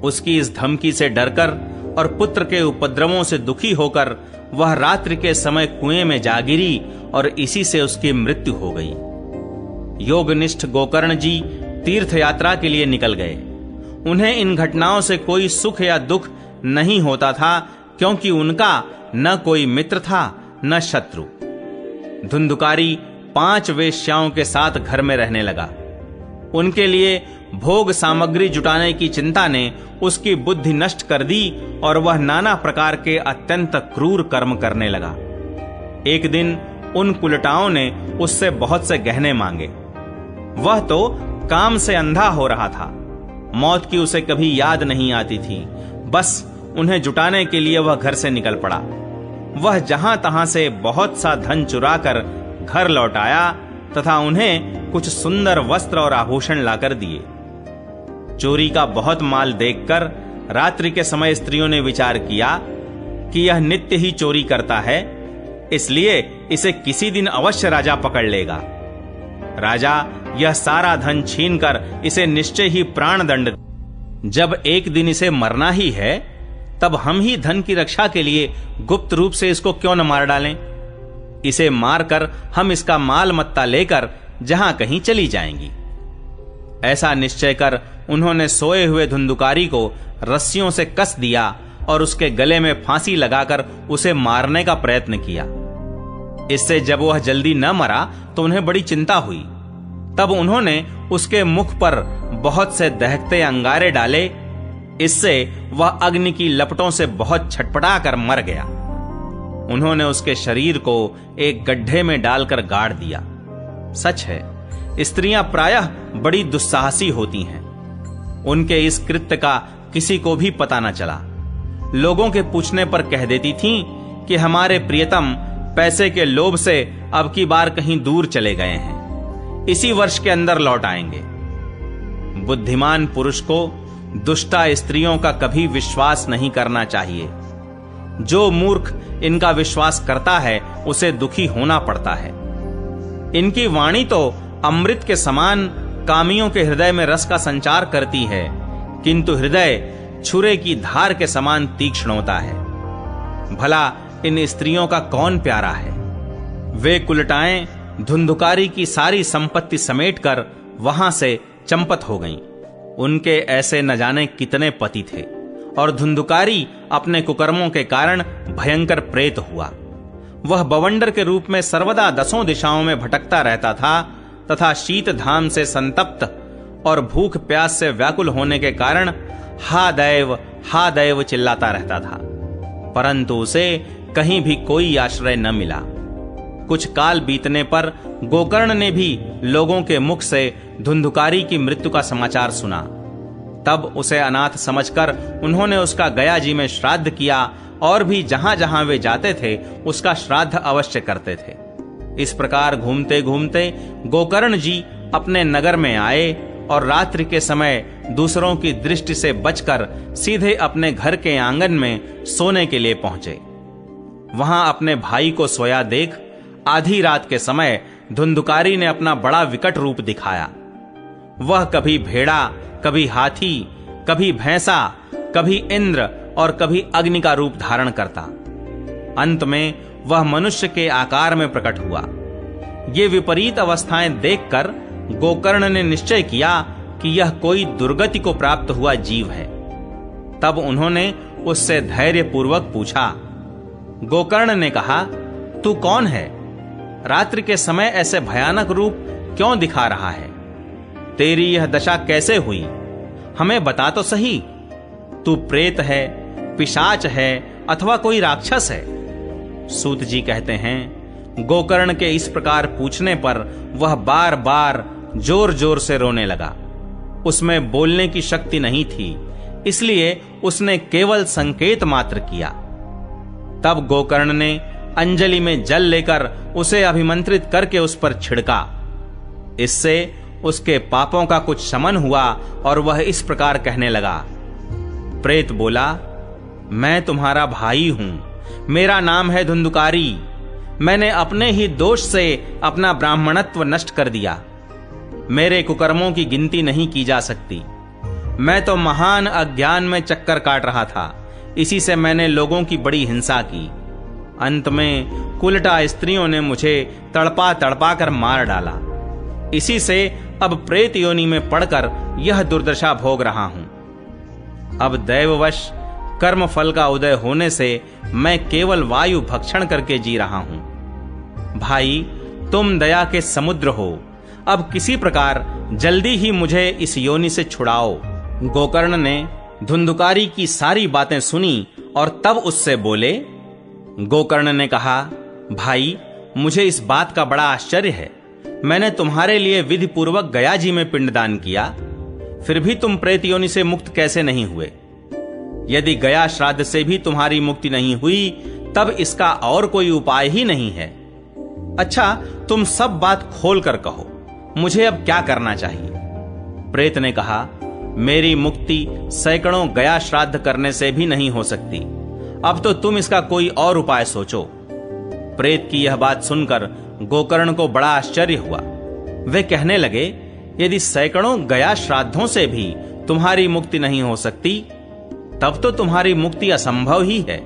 उसकी इस धमकी से डरकर और पुत्र के उपद्रवों से दुखी होकर वह रात्रि के समय कुएं में जा गिरी और इसी से उसकी मृत्यु हो गई। योगनिष्ठ गोकर्ण जी तीर्थ यात्रा के लिए निकल गए। उन्हें इन घटनाओं से कोई सुख या दुख नहीं होता था, क्योंकि उनका न कोई मित्र था न शत्रु। धुंधुकारी 5 वेश्याओं के साथ घर में रहने लगा। उनके लिए भोग सामग्री जुटाने की चिंता ने उसकी बुद्धि नष्ट कर दी और वह नाना प्रकार के अत्यंत क्रूर कर्म करने लगा। एक दिन उन कुलटाओं ने उससे बहुत से गहने मांगे। वह तो काम से अंधा हो रहा था। मौत की उसे कभी याद नहीं आती थी। बस उन्हें जुटाने के लिए वह घर से निकल पड़ा। वह जहां तहां से बहुत सा धन चुराकर घर लौट आया तथा उन्हें कुछ सुंदर वस्त्र और आभूषण लाकर दिए। चोरी का बहुत माल देखकर रात्रि के समय स्त्रियों ने विचार किया कि यह नित्य ही चोरी करता है, इसलिए इसे किसी दिन अवश्य राजा पकड़ लेगा। राजा यह सारा धन छीनकर इसे निश्चय ही प्राण दंड। जब एक दिन इसे मरना ही है, तब हम ही धन की रक्षा के लिए गुप्त रूप से इसको क्यों न मार डालें। इसे मारकर हम इसका माल मत्ता लेकर जहां कहीं चली जाएंगी। ऐसा निश्चय कर उन्होंने सोए हुए धुंधुकारी को रस्सियों से कस दिया और उसके गले में फांसी लगाकर उसे मारने का प्रयत्न किया। इससे जब वह जल्दी न मरा तो उन्हें बड़ी चिंता हुई। तब उन्होंने उसके मुख पर बहुत से दहकते अंगारे डाले। इससे वह अग्नि की लपटों से बहुत छटपटा कर मर गया। उन्होंने उसके शरीर को एक गड्ढे में डालकर गाड़ दिया। सच है, स्त्रियां प्रायः बड़ी दुस्साहसी होती हैं। उनके इस कृत्य का किसी को भी पता न चला। लोगों के पूछने पर कह देती थीं कि हमारे प्रियतम पैसे के लोभ से अब की बार कहीं दूर चले गए हैं, इसी वर्ष के अंदर लौट आएंगे। बुद्धिमान पुरुष को दुष्टा स्त्रियों का कभी विश्वास नहीं करना चाहिए। जो मूर्ख इनका विश्वास करता है उसे दुखी होना पड़ता है। इनकी वाणी तो अमृत के समान कामियों के हृदय में रस का संचार करती है, किंतु हृदय छुरे की धार के समान तीक्ष्ण होता है। भला इन स्त्रियों का कौन प्यारा है। वे कुलटाएं धुंधुकारी की सारी संपत्ति समेटकर वहां से चंपत हो गईं। उनके ऐसे न जाने कितने पति थे और धुंधुकारी अपने कुकर्मों के कारण भयंकर प्रेत हुआ। वह बवंडर के रूप में सर्वदा 10 दिशाओं में भटकता रहता था तथा शीत धाम से संतप्त और भूख प्यास से व्याकुल होने के कारण हा दैव चिल्लाता रहता था, परंतु उसे कहीं भी कोई आश्रय न मिला। कुछ काल बीतने पर गोकर्ण ने भी लोगों के मुख से धुंधुकारी की मृत्यु का समाचार सुना। तब उसे अनाथ समझकर उन्होंने उसका गया जी में श्राद्ध किया और भी जहां जहां वे जाते थे उसका श्राद्ध अवश्य करते थे। इस प्रकार घूमते घूमते गोकर्ण जी अपने नगर में आए और रात्रि के समय दूसरों की दृष्टि से बचकर सीधे अपने घर के आंगन में सोने के लिए पहुंचे। वहां अपने भाई को सोया देख आधी रात के समय धुंधुकारी ने अपना बड़ा विकट रूप दिखाया। वह कभी भेड़ा, कभी हाथी, कभी भैंसा, कभी इंद्र और कभी अग्नि का रूप धारण करता। अंत में वह मनुष्य के आकार में प्रकट हुआ। ये विपरीत अवस्थाएं देखकर गोकर्ण ने निश्चय किया कि यह कोई दुर्गति को प्राप्त हुआ जीव है। तब उन्होंने उससे धैर्यपूर्वक पूछा। गोकर्ण ने कहा, तू कौन है? रात्रि के समय ऐसे भयानक रूप क्यों दिखा रहा है? तेरी यह दशा कैसे हुई? हमें बता तो सही। तू प्रेत है, पिशाच है अथवा कोई राक्षस है? सूत जी कहते हैं, गोकर्ण के इस प्रकार पूछने पर वह बार बार जोर जोर से रोने लगा। उसमें बोलने की शक्ति नहीं थी, इसलिए उसने केवल संकेत मात्र किया। तब गोकर्ण ने अंजलि में जल लेकर उसे अभिमंत्रित करके उस पर छिड़का। इससे उसके पापों का कुछ शमन हुआ और वह इस प्रकार कहने लगा। प्रेत बोला, मैं तुम्हारा भाई हूं, मेरा नाम है धुंधुकारी। मैंने अपने ही दोष से अपना ब्राह्मणत्व नष्ट कर दिया। मेरे कुकर्मों की गिनती नहीं की जा सकती। मैं तो महान अज्ञान में चक्कर काट रहा था, इसी से मैंने लोगों की बड़ी हिंसा की। अंत में कुलटा स्त्रियों ने मुझे तड़पा तड़पा कर मार डाला। इसी से अब प्रेत योनि में पड़कर यह दुर्दशा भोग रहा हूं। अब दैववश कर्म फल का उदय होने से मैं केवल वायु भक्षण करके जी रहा हूं। भाई, तुम दया के समुद्र हो, अब किसी प्रकार जल्दी ही मुझे इस योनि से छुड़ाओ। गोकर्ण ने धुंधुकारी की सारी बातें सुनी और तब उससे बोले। गोकर्ण ने कहा, भाई, मुझे इस बात का बड़ा आश्चर्य है। मैंने तुम्हारे लिए विधि पूर्वक गया जी में पिंडदान किया, फिर भी तुम प्रेत योनि से मुक्त कैसे नहीं हुए? यदि गया श्राद्ध से भी तुम्हारी मुक्ति नहीं हुई, तब इसका और कोई उपाय ही नहीं है। अच्छा, तुम सब बात खोल कर कहो, मुझे अब क्या करना चाहिए? प्रेत ने कहा, मेरी मुक्ति सैकड़ों गया श्राद्ध करने से भी नहीं हो सकती। अब तो तुम इसका कोई और उपाय सोचो। प्रेत की यह बात सुनकर गोकर्ण को बड़ा आश्चर्य हुआ। वे कहने लगे, यदि सैकड़ों गया श्राद्धों से भी तुम्हारी मुक्ति नहीं हो सकती, तब तो तुम्हारी मुक्ति असंभव ही है।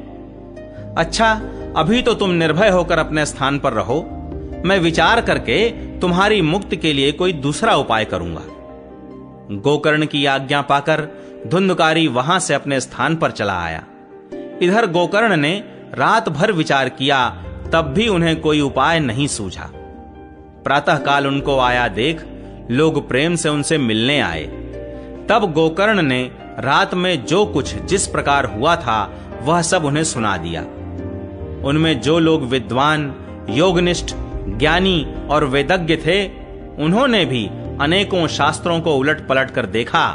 अच्छा, अभी तो तुम निर्भय होकर अपने स्थान पर रहो। मैं विचार करके तुम्हारी मुक्ति के लिए कोई दूसरा उपाय करूंगा। गोकर्ण की आज्ञा पाकर धुंधुकारी वहां से अपने स्थान पर चला आया। इधर गोकर्ण ने रात भर विचार किया, तब भी उन्हें कोई उपाय नहीं सूझा। प्रातःकाल उनको आया देख लोग प्रेम से उनसे मिलने आए। तब गोकर्ण ने रात में जो कुछ जिस प्रकार हुआ था वह सब उन्हें सुना दिया। उनमें जो लोग विद्वान, योगनिष्ठ, ज्ञानी और वेदज्ञ थे, उन्होंने भी अनेकों शास्त्रों को उलट पलट कर देखा,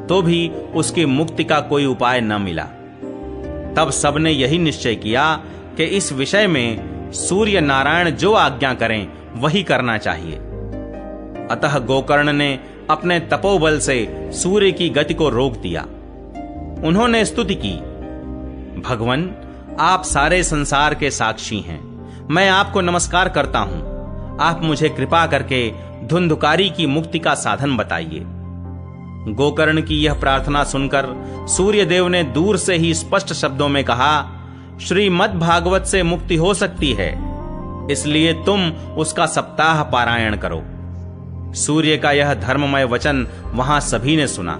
तो भी उसकी मुक्ति का कोई उपाय न मिला। तब सबने यही निश्चय किया कि इस विषय में सूर्य नारायण जो आज्ञा करें वही करना चाहिए। अतः गोकर्ण ने अपने तपोबल से सूर्य की गति को रोक दिया। उन्होंने स्तुति की, भगवन, आप सारे संसार के साक्षी हैं। मैं आपको नमस्कार करता हूं। आप मुझे कृपा करके धुंधुकारी की मुक्ति का साधन बताइए। गोकर्ण की यह प्रार्थना सुनकर सूर्यदेव ने दूर से ही स्पष्ट शब्दों में कहा, श्रीमद् भागवत से मुक्ति हो सकती है, इसलिए तुम उसका सप्ताह पारायण करो। सूर्य का यह धर्ममय वचन वहां सभी ने सुना।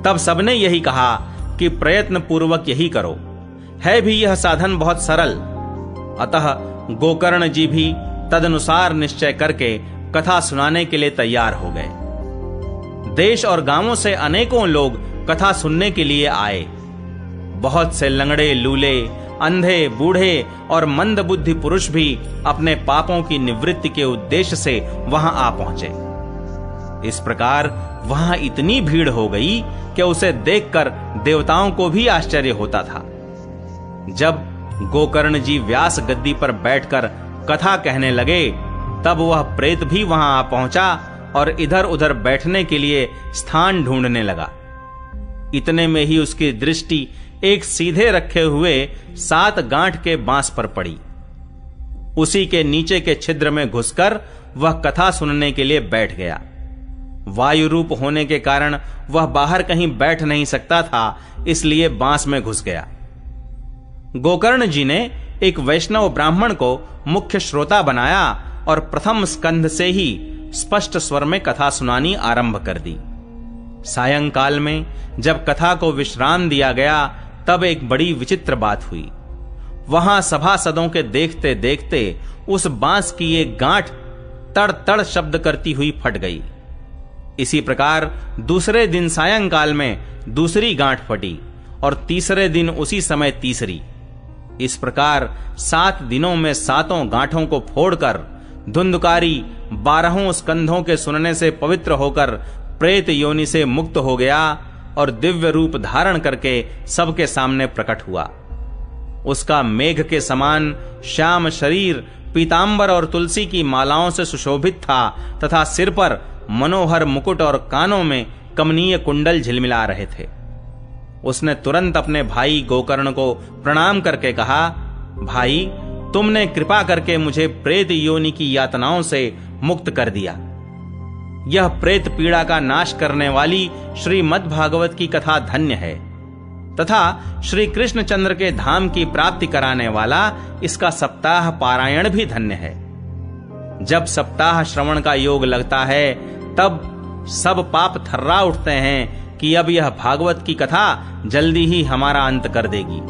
तब सबने यही कहा कि प्रयत्न पूर्वक यही करो। है भी यह साधन बहुत सरल। अतः गोकर्ण जी भी तदनुसार निश्चय करके कथा सुनाने के लिए तैयार हो गए। देश और गांवों से अनेकों लोग कथा सुनने के लिए आए। बहुत से लंगड़े, लूले, अंधे, बूढ़े और मंदबुद्धि पुरुष भी अपने पापों की निवृत्ति के उद्देश्य से वहां आ पहुंचे। इस प्रकार वहां इतनी भीड़ हो गई कि उसे देखकर देवताओं को भी आश्चर्य होता था। जब गोकर्ण जी व्यास गद्दी पर बैठकर कथा कहने लगे, तब वह प्रेत भी वहां आ पहुंचा और इधर उधर बैठने के लिए स्थान ढूंढने लगा। इतने में ही उसकी दृष्टि एक सीधे रखे हुए 7 गांठ के बांस पर पड़ी। उसी के नीचे के छिद्र में घुसकर वह कथा सुनने के लिए बैठ गया। वायु रूप होने के कारण वह बाहर कहीं बैठ नहीं सकता था, इसलिए बांस में घुस गया। गोकर्ण जी ने एक वैष्णव ब्राह्मण को मुख्य श्रोता बनाया और प्रथम स्कंध से ही स्पष्ट स्वर में कथा सुनानी आरंभ कर दी। सायंकाल में जब कथा को विश्राम दिया गया तब एक बड़ी विचित्र बात हुई। वहां सभासदों के देखते देखते उस बांस की एक गांठ तड़ तड़ शब्द करती हुई फट गई। इसी प्रकार दूसरे दिन सायंकाल में दूसरी गांठ फटी और तीसरे दिन उसी समय तीसरी। इस प्रकार 7 दिनों में 7 गांठों को फोड़कर धुंधकारी 12 स्कंधों के सुनने से पवित्र होकर प्रेत योनि से मुक्त हो गया और दिव्य रूप धारण करके सबके सामने प्रकट हुआ। उसका मेघ के समान श्याम शरीर पीतांबर और तुलसी की मालाओं से सुशोभित था तथा सिर पर मनोहर मुकुट और कानों में कमनीय कुंडल झिलमिला रहे थे। उसने तुरंत अपने भाई गोकर्ण को प्रणाम करके कहा, भाई, तुमने कृपा करके मुझे प्रेत योनि की यातनाओं से मुक्त कर दिया। यह प्रेत पीड़ा का नाश करने वाली श्रीमद् भागवत की कथा धन्य है तथा श्री कृष्णचंद्र के धाम की प्राप्ति कराने वाला इसका सप्ताह पारायण भी धन्य है। जब सप्ताह श्रवण का योग लगता है तब सब पाप थर्रा उठते हैं कि अब यह भागवत की कथा जल्दी ही हमारा अंत कर देगी।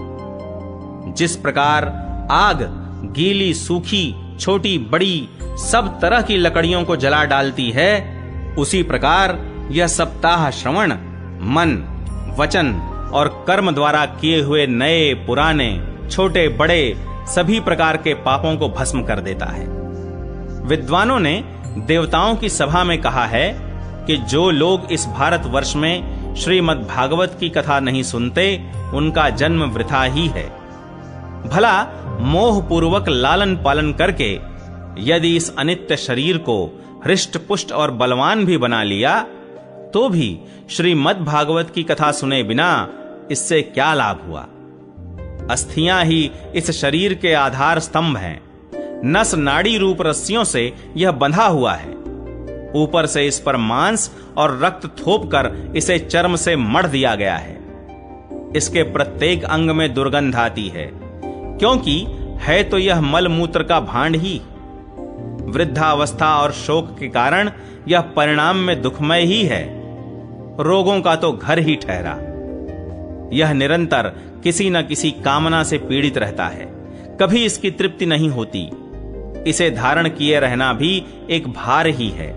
जिस प्रकार आग गीली सूखी छोटी बड़ी सब तरह की लकड़ियों को जला डालती है, उसी प्रकार यह सप्ताह श्रवण मन वचन और कर्म द्वारा किए हुए नए पुराने छोटे बड़े सभी प्रकार के पापों को भस्म कर देता है। विद्वानों ने देवताओं की सभा में कहा है कि जो लोग इस भारतवर्ष में श्रीमद् भागवत की कथा नहीं सुनते उनका जन्म वृथा ही है। भला मोह पूर्वक लालन पालन करके यदि इस अनित्य शरीर को हृष्ट पुष्ट और बलवान भी बना लिया तो भी श्रीमद् भागवत की कथा सुने बिना इससे क्या लाभ हुआ। अस्थियां ही इस शरीर के आधार स्तंभ हैं। नस नाड़ी रूप रस्सियों से यह बंधा हुआ है। ऊपर से इस पर मांस और रक्त थोपकर इसे चर्म से मढ़ दिया गया है। इसके प्रत्येक अंग में दुर्गंध आती है, क्योंकि है तो यह मल मूत्र का भांड ही। वृद्धावस्था और शोक के कारण यह परिणाम में दुखमय ही है। रोगों का तो घर ही ठहरा। यह निरंतर किसी न किसी कामना से पीड़ित रहता है, कभी इसकी तृप्ति नहीं होती। इसे धारण किए रहना भी एक भार ही है।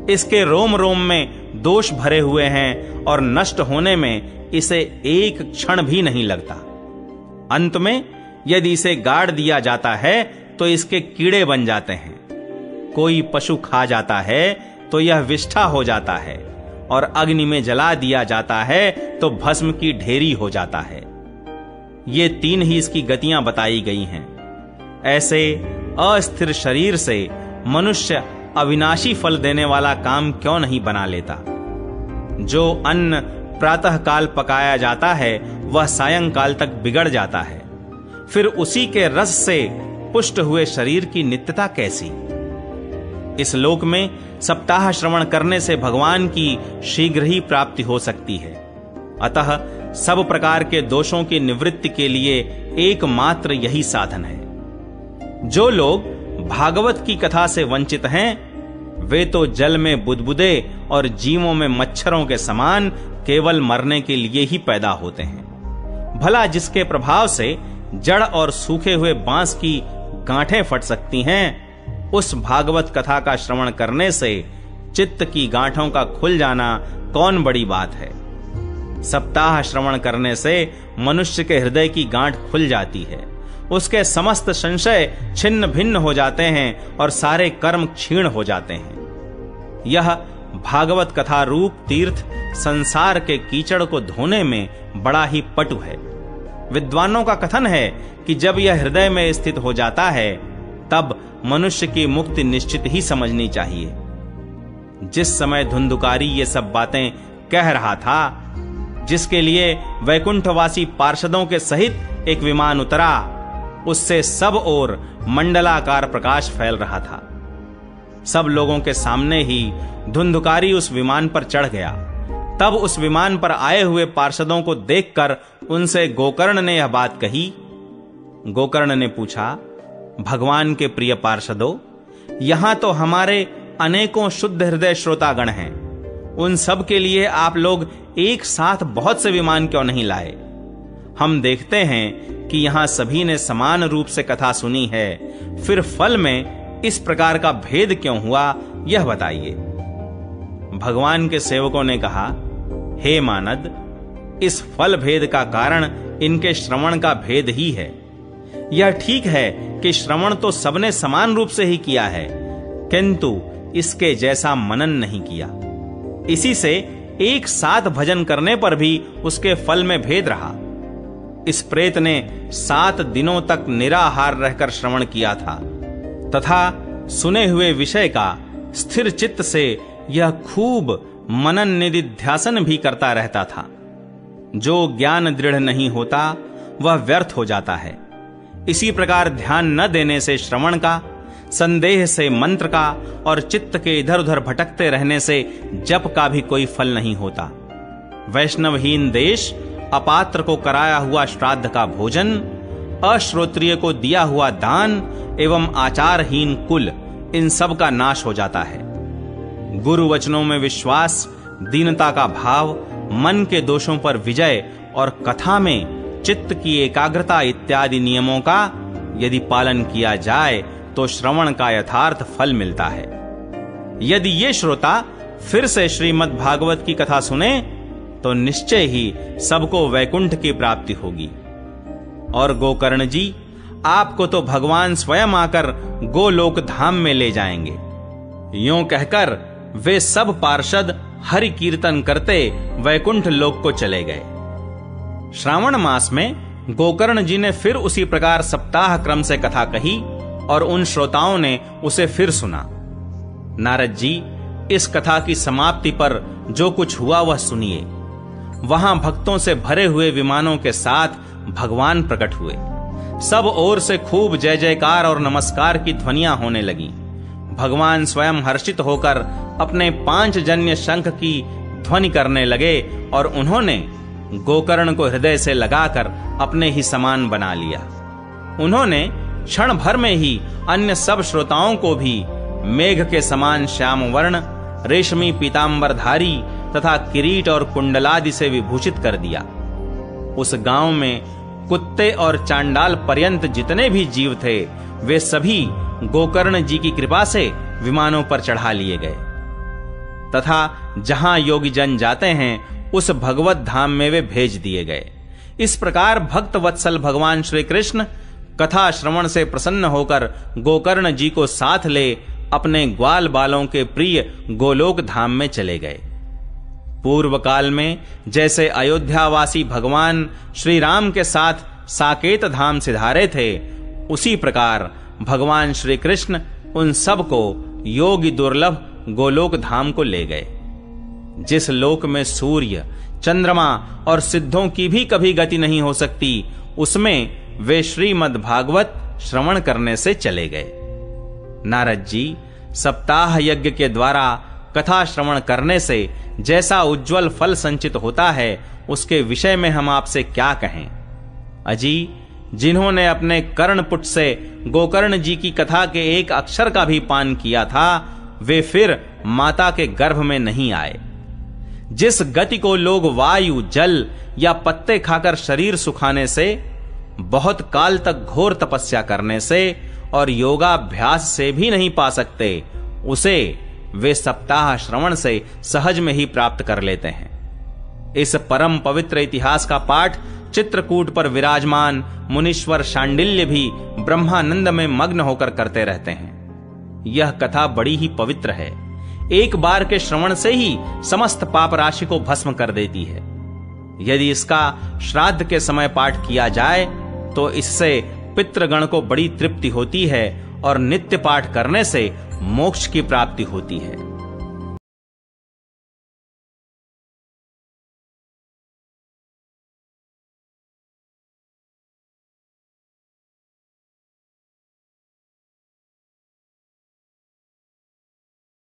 इसके रोम रोम में दोष भरे हुए हैं और नष्ट होने में इसे एक क्षण भी नहीं लगता। अंत में यदि इसे गाड़ दिया जाता है तो इसके कीड़े बन जाते हैं। कोई पशु खा जाता है तो यह विष्ठा हो जाता है और अग्नि में जला दिया जाता है तो भस्म की ढेरी हो जाता है। ये 3 ही इसकी गतियां बताई गई हैं। ऐसे अस्थिर शरीर से मनुष्य अविनाशी फल देने वाला काम क्यों नहीं बना लेता। जो अन्न प्रातः काल पकाया जाता है वह सायंकाल तक बिगड़ जाता है, फिर उसी के रस से पुष्ट हुए शरीर की नित्यता कैसी। इस लोक में सप्ताह श्रवण करने से भगवान की शीघ्र ही प्राप्ति हो सकती है। अतः सब प्रकार के दोषों की निवृत्ति के लिए एकमात्र यही साधन है। जो लोग भागवत की कथा से वंचित हैं वे तो जल में बुदबुदे और जीवों में मच्छरों के समान केवल मरने के लिए ही पैदा होते हैं। भला जिसके प्रभाव से जड़ और सूखे हुए बांस की गांठें फट सकती हैं, उस भागवत कथा का श्रवण करने से चित्त की गांठों का खुल जाना कौन बड़ी बात है। सप्ताह श्रवण करने से मनुष्य के हृदय की गांठ खुल जाती है, उसके समस्त संशय छिन्न भिन्न हो जाते हैं और सारे कर्म क्षीण हो जाते हैं। यह भागवत कथा रूप तीर्थ संसार के कीचड़ को धोने में बड़ा ही पटु है। विद्वानों का कथन है कि जब यह हृदय में स्थित हो जाता है तब मनुष्य की मुक्ति निश्चित ही समझनी चाहिए। जिस समय धुंधुकारी ये सब बातें कह रहा था, जिसके लिए वैकुंठवासी पार्षदों के सहित एक विमान उतरा, उससे सब ओर मंडलाकार प्रकाश फैल रहा था। सब लोगों के सामने ही धुंधुकारी उस विमान पर चढ़ गया। तब उस विमान पर आए हुए पार्षदों को देखकर उनसे गोकर्ण ने यह बात कही। गोकर्ण ने पूछा, भगवान के प्रिय पार्षदों, यहां तो हमारे अनेकों शुद्ध हृदय श्रोतागण हैं। उन सब के लिए आप लोग एक साथ बहुत से विमान क्यों नहीं लाए? हम देखते हैं कि यहां सभी ने समान रूप से कथा सुनी है, फिर फल में इस प्रकार का भेद क्यों हुआ, यह बताइए। भगवान के सेवकों ने कहा, हे मानद, इस फल भेद का कारण इनके श्रवण का भेद ही है। यह ठीक है कि श्रवण तो सबने समान रूप से ही किया है, किंतु इसके जैसा मनन नहीं किया। इसी से एक साथ भजन करने पर भी उसके फल में भेद रहा। इस प्रेत ने 7 दिनों तक निराहार रहकर श्रवण किया था तथा सुने हुए विषय का स्थिर चित्त से यह खूब मनन निधिध्यासन भी करता रहता था। जो ज्ञान दृढ़ नहीं होता वह व्यर्थ हो जाता है। इसी प्रकार ध्यान न देने से श्रवण का, संदेह से मंत्र का और चित्त के इधर उधर भटकते रहने से जप का भी कोई फल नहीं होता। वैष्णवहीन देश, अपात्र को कराया हुआ श्राद्ध का भोजन, अश्रोत्रिय को दिया हुआ दान एवं आचारहीन कुल, इन सब का नाश हो जाता है। गुरु वचनों में विश्वास, दीनता का भाव, मन के दोषों पर विजय और कथा में चित्त की एकाग्रता इत्यादि नियमों का यदि पालन किया जाए तो श्रवण का यथार्थ फल मिलता है। यदि ये श्रोता फिर से श्रीमद् भागवत की कथा सुने तो निश्चय ही सबको वैकुंठ की प्राप्ति होगी। और गोकर्ण जी, आपको तो भगवान स्वयं आकर गोलोक धाम में ले जाएंगे। यूं कहकर वे सब पार्षद हरि कीर्तन करते वैकुंठ लोक को चले गए। श्रावण मास में गोकर्ण जी ने फिर उसी प्रकार सप्ताह क्रम से कथा कही और उन श्रोताओं ने उसे फिर सुना। नारद जी, इस कथा की समाप्ति पर जो कुछ हुआ वह सुनिए। वहां भक्तों से भरे हुए विमानों के साथ भगवान प्रकट हुए। सब ओर से खूब जय जयकार और नमस्कार की ध्वनियां होने लगी। भगवान स्वयं हर्षित होकर अपने 5 जन्य शंख की ध्वनि करने लगे और उन्होंने गोकर्ण को हृदय से लगाकर अपने ही समान बना लिया। उन्होंने क्षण भर में ही अन्य सब श्रोताओं को भी मेघ के समान श्याम वर्ण, रेशमी पीतांबरधारी तथा किरीट और कुंडलादि से विभूषित कर दिया। उस गांव में कुत्ते और चांडाल पर्यंत जितने भी जीव थे वे सभी गोकर्ण जी की कृपा से विमानों पर चढ़ा लिए गए तथा जहां योगी जन जाते हैं उस भगवत धाम में वे भेज दिए गए। इस प्रकार भक्त वत्सल भगवान श्री कृष्ण कथा श्रवण से प्रसन्न होकर गोकर्ण जी को साथ ले अपने ग्वाल बालों के प्रिय गोलोक धाम में चले गए। पूर्व काल में जैसे अयोध्यावासी भगवान श्री राम के साथ साकेत धाम सिधारे थे, उसी प्रकार भगवान श्री कृष्ण उन सब को योगी दुर्लभ गोलोक धाम को ले गए। जिस लोक में सूर्य, चंद्रमा और सिद्धों की भी कभी गति नहीं हो सकती, उसमें वे श्रीमद् भागवत श्रवण करने से चले गए। नारद जी, सप्ताह यज्ञ के द्वारा कथा श्रवण करने से जैसा उज्जवल फल संचित होता है उसके विषय में हम आपसे क्या कहें। अजी, जिन्होंने अपने कर्णपुट से गोकर्ण जी की कथा के एक अक्षर का भी पान किया था, वे फिर माता के गर्भ में नहीं आए। जिस गति को लोग वायु, जल या पत्ते खाकर शरीर सुखाने से, बहुत काल तक घोर तपस्या करने से और योगाभ्यास से भी नहीं पा सकते, उसे वे सप्ताह श्रवण से सहज में ही प्राप्त कर लेते हैं। इस परम पवित्र इतिहास का पाठ चित्रकूट पर विराजमान मुनीश्वर शांडिल्य भी ब्रह्मानंद में मग्न होकर करते रहते हैं। यह कथा बड़ी ही पवित्र है। एक बार के श्रवण से ही समस्त पाप राशि को भस्म कर देती है। यदि इसका श्राद्ध के समय पाठ किया जाए तो इससे पितृगण को बड़ी तृप्ति होती है और नित्य पाठ करने से मोक्ष की प्राप्ति होती है।